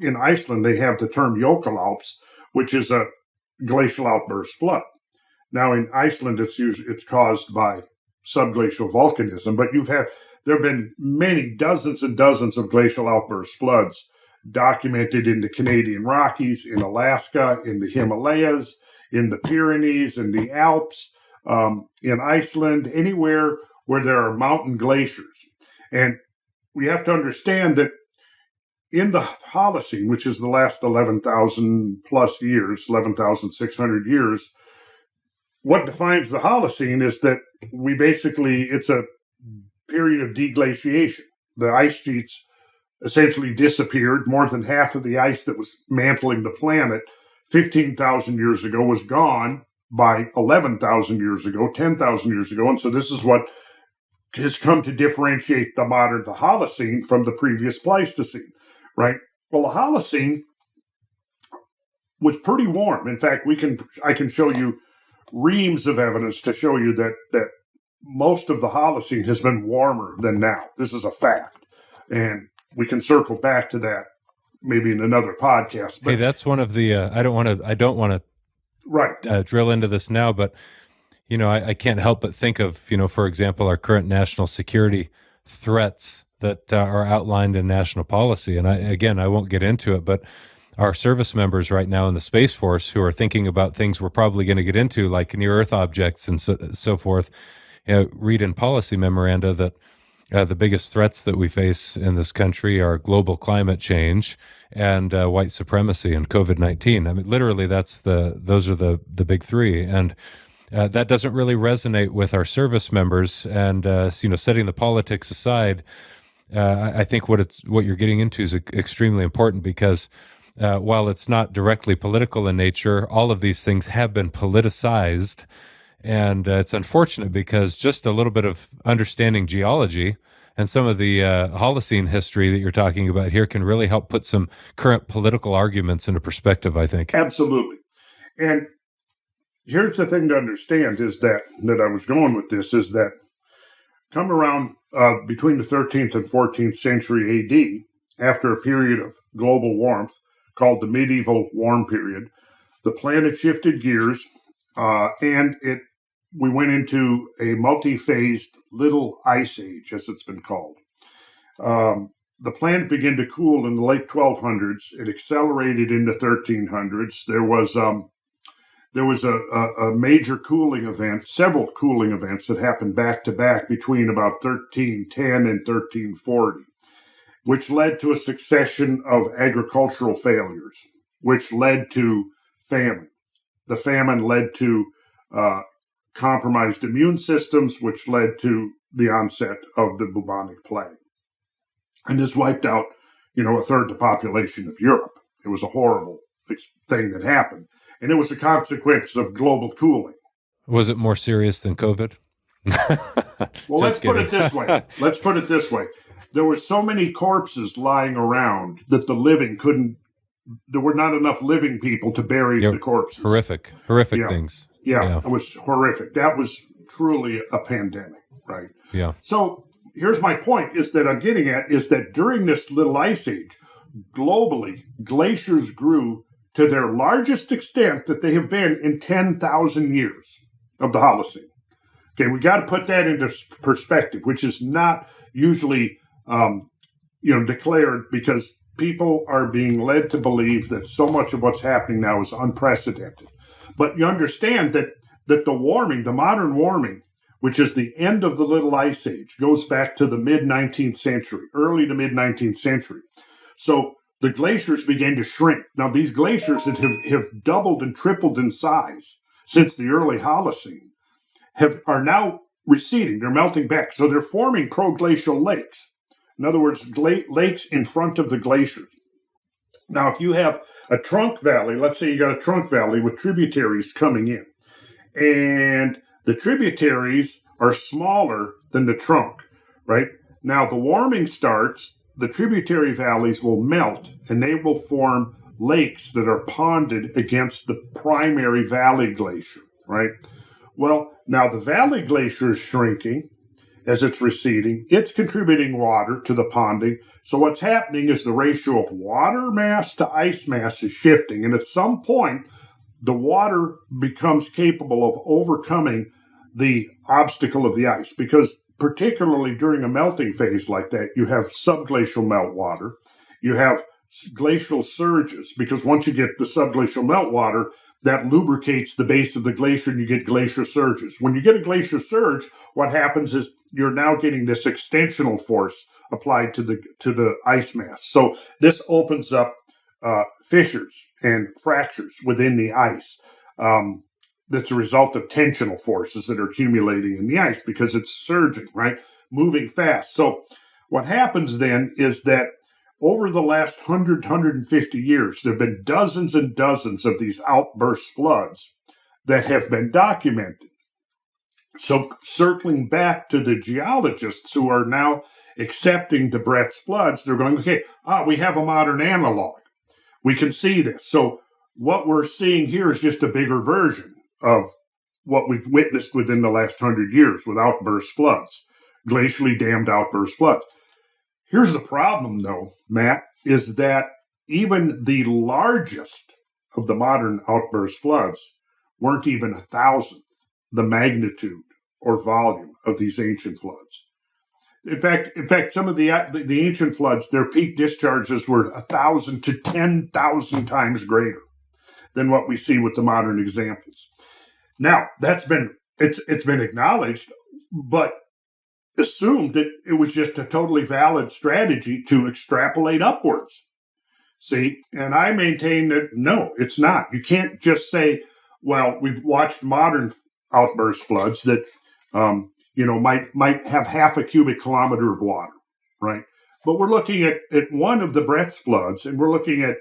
in Iceland, they have the term Jökulhlaups, which is a glacial outburst flood. Now, in Iceland, it's caused by subglacial volcanism, but there have been many dozens and dozens of glacial outburst floods documented in the Canadian Rockies, in Alaska, in the Himalayas, in the Pyrenees, in the Alps, in Iceland, anywhere where there are mountain glaciers. And we have to understand that in the Holocene, which is the last 11,000 plus years, 11,600 years, what defines the Holocene is that it's a period of deglaciation. The ice sheets essentially disappeared. More than half of the ice that was mantling the planet 15,000 years ago was gone by 11,000 years ago, 10,000 years ago. And so this is what has come to differentiate the Holocene from the previous Pleistocene, right? Well, the Holocene was pretty warm. In fact, I can show you reams of evidence to show you that most of the Holocene has been warmer than now. This is a fact. And we can circle back to that maybe in another podcast.
But, hey, that's one of the, I don't want to drill into this now, but I can't help but think of, for example, our current national security threats that are outlined in national policy. And I won't get into it, but our service members right now in the Space Force who are thinking about things we're probably going to get into, like near-Earth objects and so forth, read in policy memoranda that the biggest threats that we face in this country are global climate change and white supremacy and COVID-19. I mean, literally, those are the big three. And that doesn't really resonate with our service members. And setting the politics aside, I think what you're getting into is extremely important because while it's not directly political in nature, all of these things have been politicized. And it's unfortunate because just a little bit of understanding geology and some of the Holocene history that you're talking about here can really help put some current political arguments into perspective, I think.
Absolutely. And here's the thing to understand is that I was going with this is that come around between the 13th and 14th century AD, after a period of global warmth called the medieval warm period, the planet shifted gears and we went into a multi-phased little ice age, as it's been called. The planet began to cool in the late 1200s. It accelerated into 1300s. There was a major cooling event, several cooling events that happened back to back between about 1310 and 1340, which led to a succession of agricultural failures, which led to famine. The famine led to compromised immune systems, which led to the onset of the bubonic plague. And this wiped out, a third the population of Europe. It was a horrible thing that happened. And it was a consequence of global cooling.
Was it more serious than COVID?
Well, let's put it this way. There were so many corpses lying around that there were not enough living people to bury the corpses.
Horrific things.
Yeah, it was horrific. That was truly a pandemic, right?
Yeah.
So here's my point is that I'm getting at is that during this little ice age, globally, glaciers grew to their largest extent that they have been in 10,000 years of the Holocene. Okay, we got to put that into perspective, which is not usually, declared, because people are being led to believe that so much of what's happening now is unprecedented. But you understand that the modern warming, which is the end of the Little Ice Age, goes back to the mid-19th century, early to mid-19th century. So the glaciers began to shrink. Now, these glaciers that have doubled and tripled in size since the early Holocene are now receding. They're melting back. So they're forming proglacial lakes. In other words, lakes in front of the glaciers. Now, if you have a trunk valley, let's say you got a trunk valley with tributaries coming in, and the tributaries are smaller than the trunk, right? Now, the warming starts, the tributary valleys will melt, and they will form lakes that are ponded against the primary valley glacier, right? Well, now the valley glacier is shrinking as it's receding. It's contributing water to the ponding. So what's happening is the ratio of water mass to ice mass is shifting. And at some point, the water becomes capable of overcoming the obstacle of the ice, because particularly during a melting phase like that, you have subglacial meltwater, you have glacial surges, because once you get the subglacial meltwater, that lubricates the base of the glacier and you get glacier surges. When you get a glacier surge, what happens is you're now getting this extensional force applied to the ice mass. So this opens up fissures and fractures within the ice. That's a result of tensional forces that are accumulating in the ice because it's surging, right? Moving fast. So what happens then is that over the last 150 years, there have been dozens and dozens of these outburst floods that have been documented. So circling back to the geologists who are now accepting Debrett's floods, they're going, okay, we have a modern analog. We can see this. So what we're seeing here is just a bigger version of what we've witnessed within the last 100 years with outburst floods, glacially dammed outburst floods. Here's the problem, though, Matt, is that even the largest of the modern outburst floods weren't even 1,000th the magnitude or volume of these ancient floods. In fact, some of the ancient floods, their peak discharges were 1,000 to 10,000 times greater than what we see with the modern examples. Now, it's been acknowledged, but assumed that it was just a totally valid strategy to extrapolate upwards. See, and I maintain that no, it's not. You can't just say, well, we've watched modern outburst floods that might have half a cubic kilometer of water, right? But we're looking at one of the Brett's floods, and we're looking at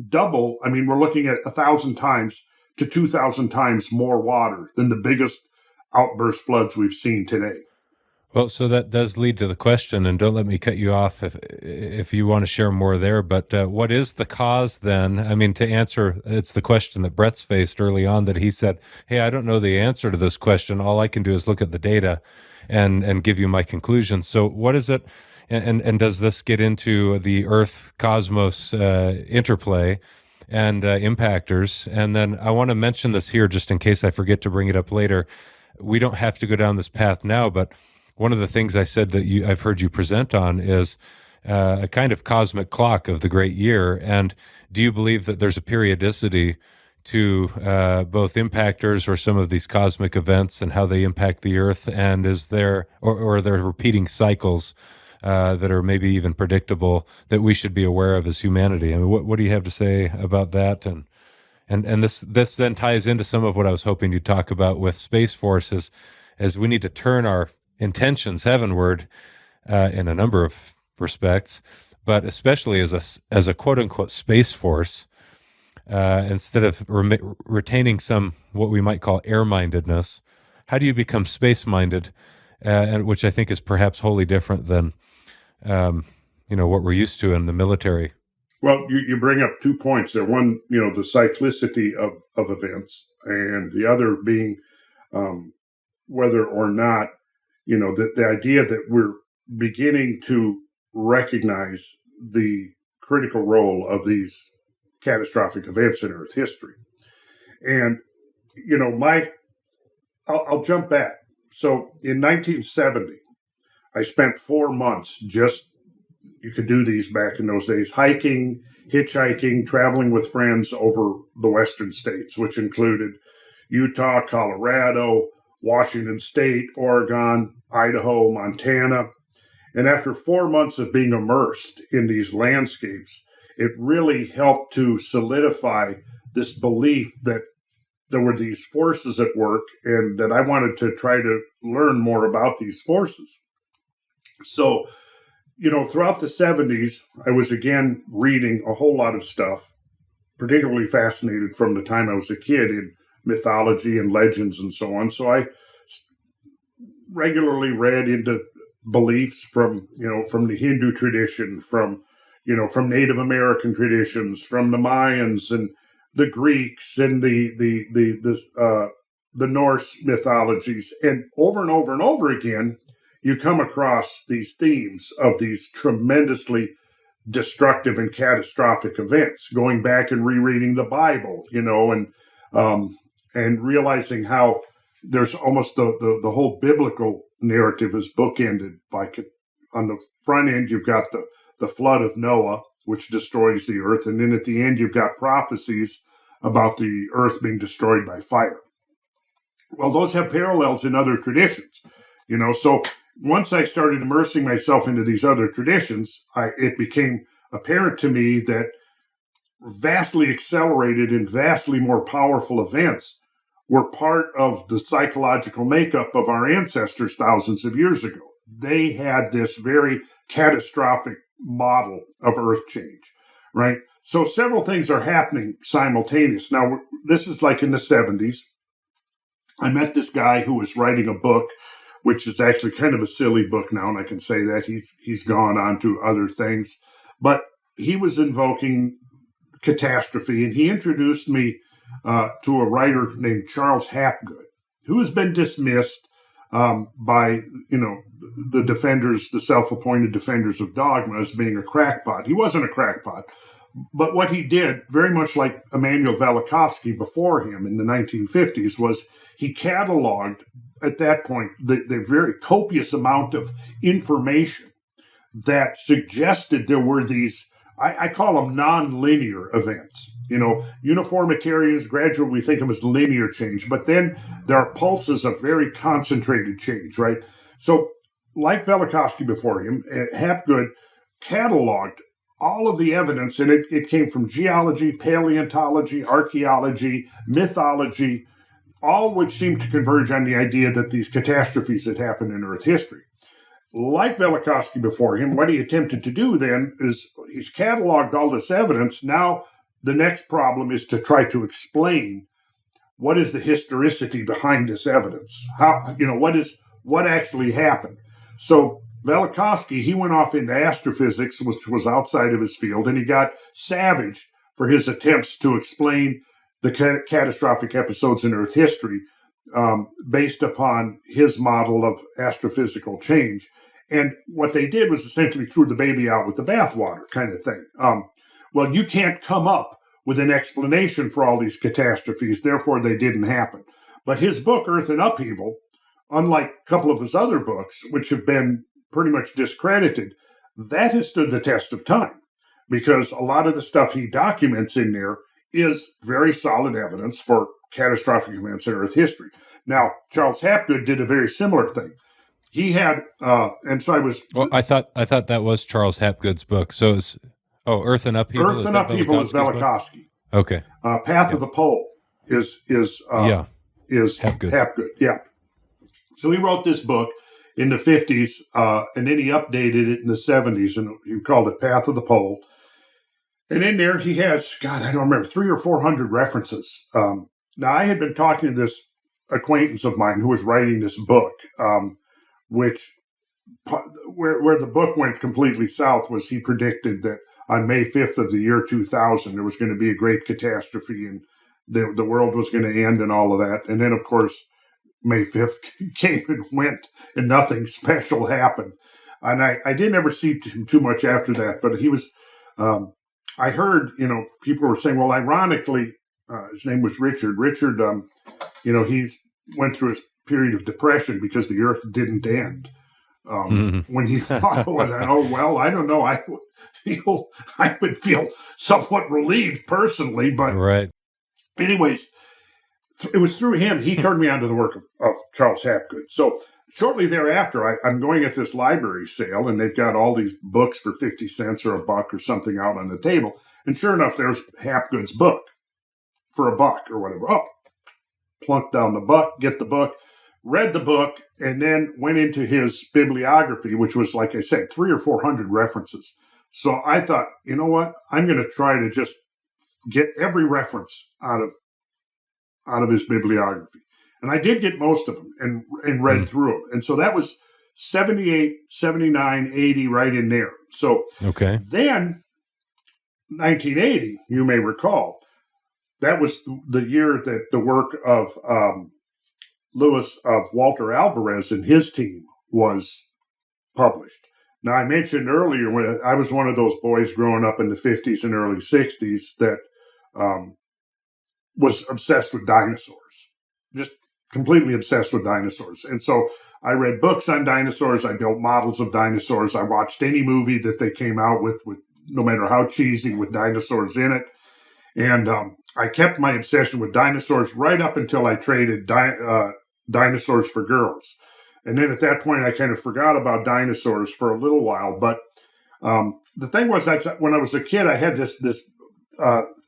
double. I mean, we're looking at 1,000 times to 2,000 times more water than the biggest outburst floods we've seen today.
Well, so that does lead to the question, and don't let me cut you off if you want to share more there, but what is the cause then? I mean, to answer, it's the question that Brett's faced early on, that he said, hey, I don't know the answer to this question. All I can do is look at the data and give you my conclusion. So what is it, and does this get into the Earth-cosmos interplay and impactors? And then I want to mention this here just in case I forget to bring it up later. We don't have to go down this path now, but one of the things I said that I've heard you present on is a kind of cosmic clock of the great year. And do you believe that there's a periodicity to both impactors or some of these cosmic events and how they impact the Earth? And is there, or are there repeating cycles that are maybe even predictable that we should be aware of as humanity? I mean, what do you have to say about that? And this then ties into some of what I was hoping you'd talk about with Space Force, as we need to turn our intentions heavenward in a number of respects, but especially as a quote unquote Space Force, instead of retaining some what we might call air-mindedness, how do you become space-minded, and which I think is perhaps wholly different than what we're used to in the military?
Well, you bring up 2 points there. One, the cyclicity of events, and the other being whether or not the idea that we're beginning to recognize the critical role of these catastrophic events in Earth history. And, I'll jump back. So in 1970, I spent 4 months you could do these back in those days, hiking, hitchhiking, traveling with friends over the western states, which included Utah, Colorado, Washington State, Oregon, Idaho, Montana. And after 4 months of being immersed in these landscapes, it really helped to solidify this belief that there were these forces at work and that I wanted to try to learn more about these forces. So, throughout the 70s, I was again reading a whole lot of stuff, particularly fascinated from the time I was a kid in mythology and legends and so on. So I regularly read into beliefs from the Hindu tradition, from Native American traditions, from the Mayans and the Greeks and the Norse mythologies, and over and over again, you come across these themes of these tremendously destructive and catastrophic events. Going back and rereading the Bible, and realizing how there's almost the whole biblical narrative is bookended by, on the front end you've got the flood of Noah, which destroys the earth, and then at the end you've got prophecies about the earth being destroyed by fire. Well, those have parallels in other traditions, so once I started immersing myself into these other traditions, it became apparent to me that vastly accelerated and vastly more powerful events were part of the psychological makeup of our ancestors thousands of years ago. They had this very catastrophic model of earth change, right? So several things are happening simultaneous. Now, this is like in the 70s. I met this guy who was writing a book, which is actually kind of a silly book now, and I can say that he's gone on to other things. But he was invoking catastrophe, and he introduced me to a writer named Charles Hapgood, who has been dismissed by the defenders, the self-appointed defenders of dogma, as being a crackpot. He wasn't a crackpot, but what he did, very much like Immanuel Velikovsky before him in the 1950s, was he cataloged at that point the very copious amount of information that suggested there were these, I call them non-linear events. Uniformitarians gradually we think of as linear change, but then there are pulses of very concentrated change, right? So like Velikovsky before him, Hapgood cataloged all of the evidence, and it came from geology, paleontology, archaeology, mythology, all which seemed to converge on the idea that these catastrophes had happened in Earth history. Like Velikovsky before him, what he attempted to do then is he's cataloged all this evidence. Now the next problem is to try to explain what is the historicity behind this evidence. What actually happened. So Velikovsky, he went off into astrophysics, which was outside of his field, and he got savaged for his attempts to explain the catastrophic episodes in Earth history based upon his model of astrophysical change. And what they did was essentially threw the baby out with the bathwater kind of thing. Well, you can't come up with an explanation for all these catastrophes, therefore they didn't happen. But his book, Earth in Upheaval, unlike a couple of his other books, which have been pretty much discredited, that has stood the test of time, because a lot of the stuff he documents in there is very solid evidence for catastrophic events in Earth history. Now, Charles Hapgood did a very similar thing. He had, and so I was.
Well, I thought that was Charles Hapgood's book. So it's Earth in Upheaval.
Earth in Upheaval is Velikovsky.
Okay.
Path of the Pole is Hapgood. Yeah. So he wrote this book in the 50s, and then he updated it in the 70s, and he called it Path of the Pole. And in there he has, God, I don't remember, 300 or 400 references. Now, I had been talking to this acquaintance of mine who was writing this book, where the book went completely south was he predicted that on May 5th of the year 2000, there was going to be a great catastrophe and the world was going to end and all of that. And then, of course, May 5th came and went and nothing special happened. And I didn't ever see him too much after that, but he was, I heard, people were saying, well, ironically, his name was Richard. Richard, he went through a period of depression because the Earth didn't end. When he thought it was, I don't know. I would feel somewhat relieved personally, but
right.
anyways, it was through him. He turned me on to the work of Charles Hapgood. So shortly thereafter, I'm going at this library sale, and they've got all these books for 50 cents or $1 or something out on the table. And sure enough, there's Hapgood's book for $1 or whatever. Oh, plunk down the buck, get the book, read the book, and then went into his bibliography, which was, like I said, 300 or 400 references. So I thought, you know what? I'm going to try to just get every reference out of his bibliography. And I did get most of them and read through them. And so that was 78, 79, 80, right in there. So then 1980, you may recall, that was the year that the work of Walter Alvarez and his team was published. Now, I mentioned earlier when I was one of those boys growing up in the 50s and early 60s that was obsessed with dinosaurs, just completely obsessed with dinosaurs. And so I read books on dinosaurs. I built models of dinosaurs. I watched any movie that they came out with no matter how cheesy, with dinosaurs in it. And I kept my obsession with dinosaurs right up until I traded dinosaurs for girls. And then at that point, I kind of forgot about dinosaurs for a little while. But the thing was, when I was a kid, I had this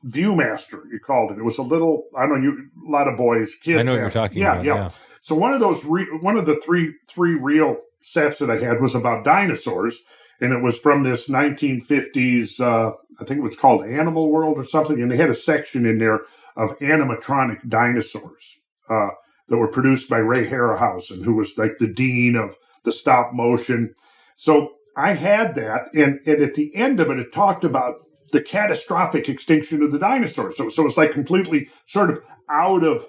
Viewmaster, you called it. It was a little, I don't know, a lot of boys, kids.
I know what you're talking about. Yeah.
So one of the three reel sets that I had was about dinosaurs. And it was from this 1950s, I think it was called Animal World or something. And they had a section in there of animatronic dinosaurs that were produced by Ray Harryhausen, who was like the dean of the stop motion. So I had that. And at the end of it, it talked about the catastrophic extinction of the dinosaurs. So it's like completely sort of out of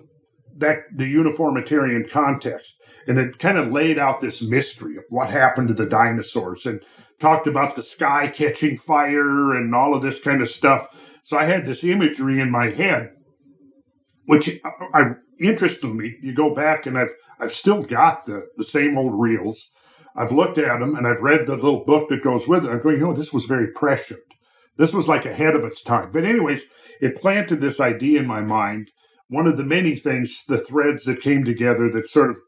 the uniformitarian context. And it kind of laid out this mystery of what happened to the dinosaurs and talked about the sky catching fire and all of this kind of stuff. So I had this imagery in my head, which interestingly, you go back and I've still got the same old reels. I've looked at them and I've read the little book that goes with it. I'm going, this was very prescient. This was like ahead of its time. But anyways, it planted this idea in my mind. One of the many things, the threads that came together that sort of,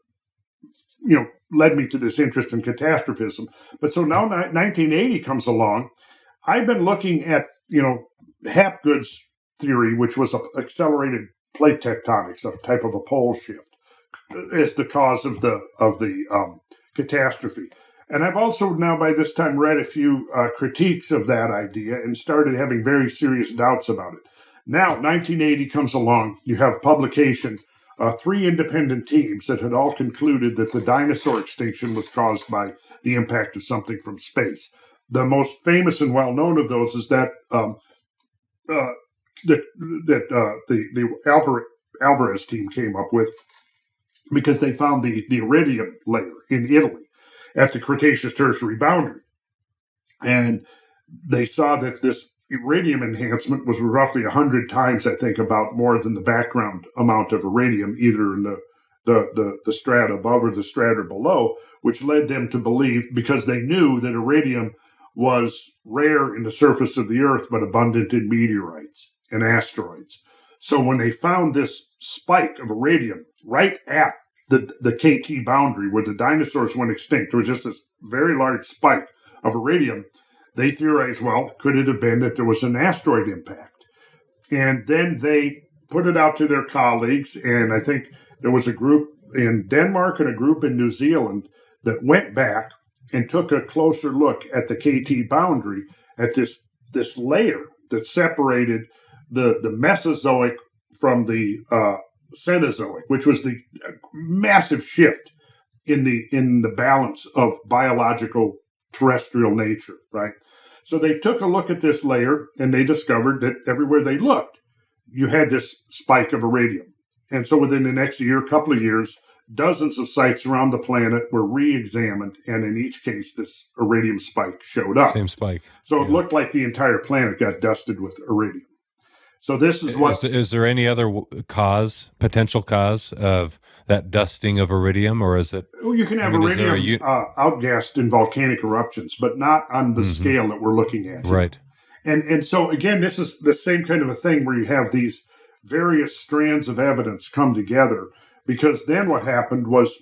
led me to this interest in catastrophism. But so now 1980 comes along. I've been looking at, Hapgood's theory, which was accelerated plate tectonics, a type of a pole shift, as the cause of the catastrophe. And I've also now by this time read a few critiques of that idea and started having very serious doubts about it. Now, 1980 comes along. You have publication, 3 independent teams that had all concluded that the dinosaur extinction was caused by the impact of something from space. The most famous and well-known of those is that the Alvarez team came up with, because they found the iridium layer in Italy at the Cretaceous Tertiary boundary. And they saw that this iridium enhancement was roughly 100 times, I think, about more than the background amount of iridium, either in the strata above or the strata below, which led them to believe, because they knew that iridium was rare in the surface of the Earth, but abundant in meteorites and asteroids. So when they found this spike of iridium right at the KT boundary where the dinosaurs went extinct, there was just this very large spike of iridium. They theorized, could it have been that there was an asteroid impact? And then they put it out to their colleagues, and I think there was a group in Denmark and a group in New Zealand that went back and took a closer look at the KT boundary, at this layer that separated the Mesozoic from the Cenozoic, which was the massive shift in the balance of biological terrestrial nature, right? So they took a look at this layer and they discovered that everywhere they looked, you had this spike of iridium. And so within the next couple of years, dozens of sites around the planet were re-examined, and in each case, this iridium spike showed up.
Same spike.
So it looked like the entire planet got dusted with iridium. So this is what
is there any other potential cause of that dusting of iridium, or is it?
you can have iridium outgassed in volcanic eruptions, but not on the scale that we're looking at here.
Right.
And so again, this is the same kind of a thing where you have these various strands of evidence come together, because then what happened was,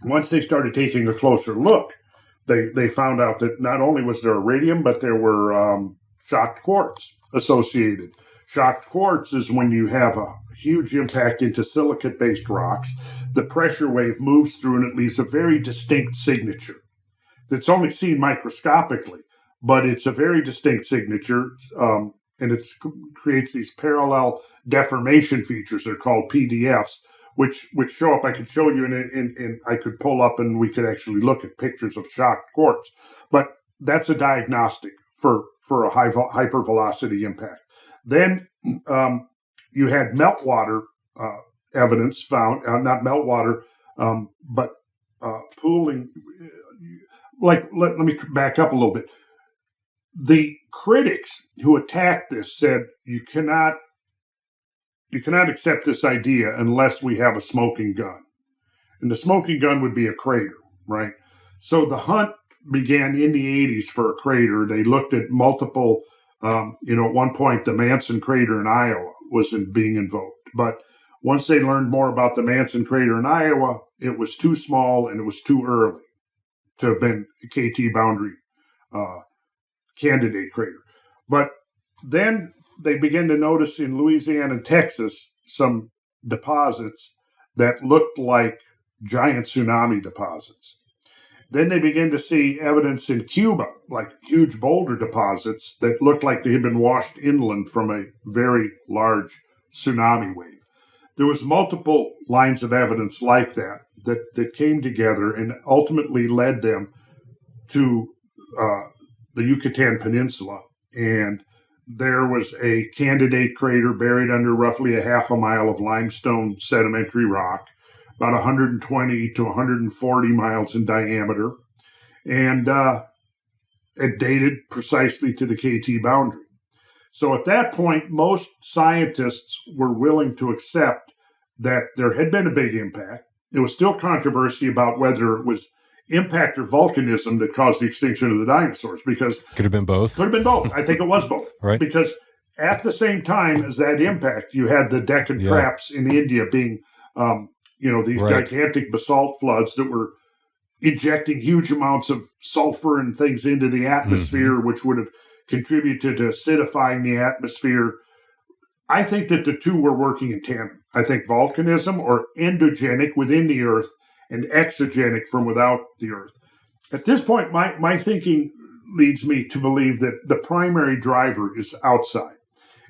once they started taking a closer look, they found out that not only was there iridium, but there were shocked quartz associated. Shocked quartz is when you have a huge impact into silicate-based rocks. The pressure wave moves through and it leaves a very distinct signature that's only seen microscopically, but it's a very distinct signature, and it creates these parallel deformation features. They're called PDFs, which show up. I could show you, and I could pull up, and we could actually look at pictures of shocked quartz. But that's a diagnostic for a hypervelocity impact. Then you had meltwater evidence found, not meltwater, but pooling. Let me back up a little bit. The critics who attacked this said you cannot accept this idea unless we have a smoking gun. And the smoking gun would be a crater, right? So the hunt began in the 80s for a crater. They looked at multiple, at one point the Manson crater in Iowa was being invoked. But once they learned more about the Manson crater in Iowa, it was too small and it was too early to have been a KT boundary candidate crater. But then they began to notice in Louisiana and Texas some deposits that looked like giant tsunami deposits. Then they began to see evidence in Cuba, like huge boulder deposits that looked like they had been washed inland from a very large tsunami wave. There was multiple lines of evidence like that came together and ultimately led them to the Yucatan Peninsula. And there was a candidate crater buried under roughly a half a mile of limestone sedimentary rock, about 120 to 140 miles in diameter, and it dated precisely to the KT boundary. So at that point, most scientists were willing to accept that there had been a big impact. There was still controversy about whether it was impact or volcanism that caused the extinction of the dinosaurs, because
could have been both.
Could have been both. I think it was both.
Right.
Because at the same time as that impact, you had the Deccan traps in India being, these gigantic basalt floods that were injecting huge amounts of sulfur and things into the atmosphere, which would have contributed to acidifying the atmosphere. I think that the two were working in tandem. I think volcanism, or endogenic within the Earth, and exogenic from without the Earth. At this point, my thinking leads me to believe that the primary driver is outside,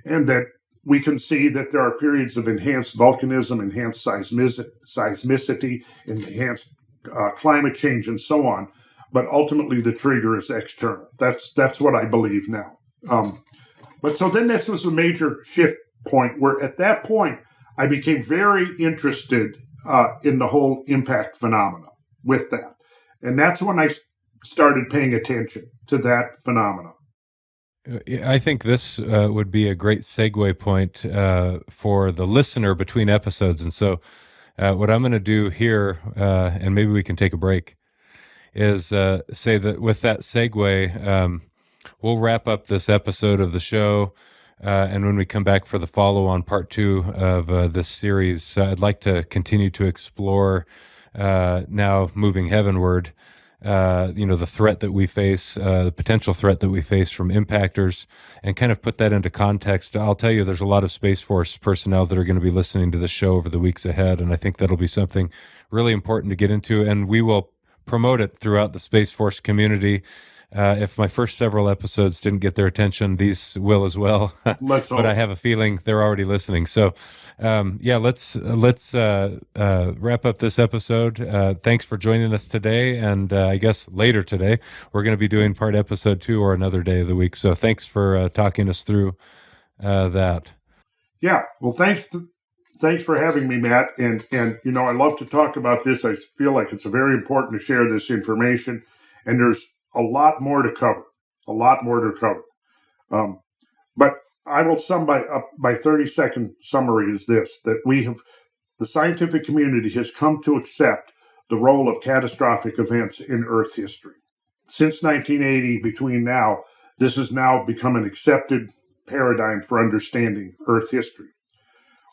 and that we can see that there are periods of enhanced volcanism, enhanced seismicity, enhanced climate change, and so on. But ultimately, the trigger is external. That's what I believe now. But so then this was a major shift point, where at that point, I became very interested in the whole impact phenomena with that. And that's when I started paying attention to that phenomena.
I think this would be a great segue point for the listener between episodes. And so what I'm going to do here, and maybe we can take a break, is say that with that segue, we'll wrap up this episode of the show. And when we come back for the follow-on part 2 of this series, I'd like to continue to explore, now moving heavenward, the threat that we face, the potential threat that we face from impactors, and kind of put that into context. I'll tell you, there's a lot of Space Force personnel that are going to be listening to the show over the weeks ahead, and I think that'll be something really important to get into, and we will promote it throughout the Space Force community. If my first several episodes didn't get their attention, these will as well. But I have a feeling they're already listening. So, let's wrap up this episode. Thanks for joining us today, and I guess later today we're going to be doing part episode 2 or another day of the week. So, thanks for talking us through that. Yeah.
Well, thanks for having me, Matt. And I love to talk about this. I feel like it's very important to share this information, and there's a lot more to cover. But I will sum my 30-second summary is this, that the scientific community has come to accept the role of catastrophic events in Earth history. Since 1980, between now, this has now become an accepted paradigm for understanding Earth history.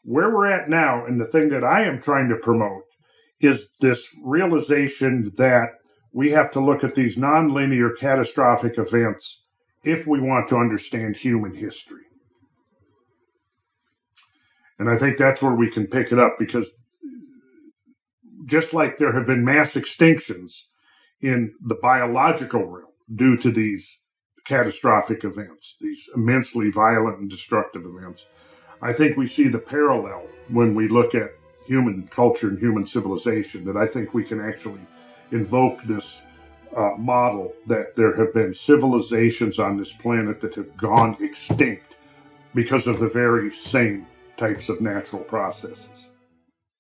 Where we're at now, and the thing that I am trying to promote, is this realization that we have to look at these nonlinear catastrophic events if we want to understand human history. And I think that's where we can pick it up, because just like there have been mass extinctions in the biological realm due to these catastrophic events, these immensely violent and destructive events, I think we see the parallel when we look at human culture and human civilization, that I think we can actually invoke this model that there have been civilizations on this planet that have gone extinct because of the very same types of natural processes.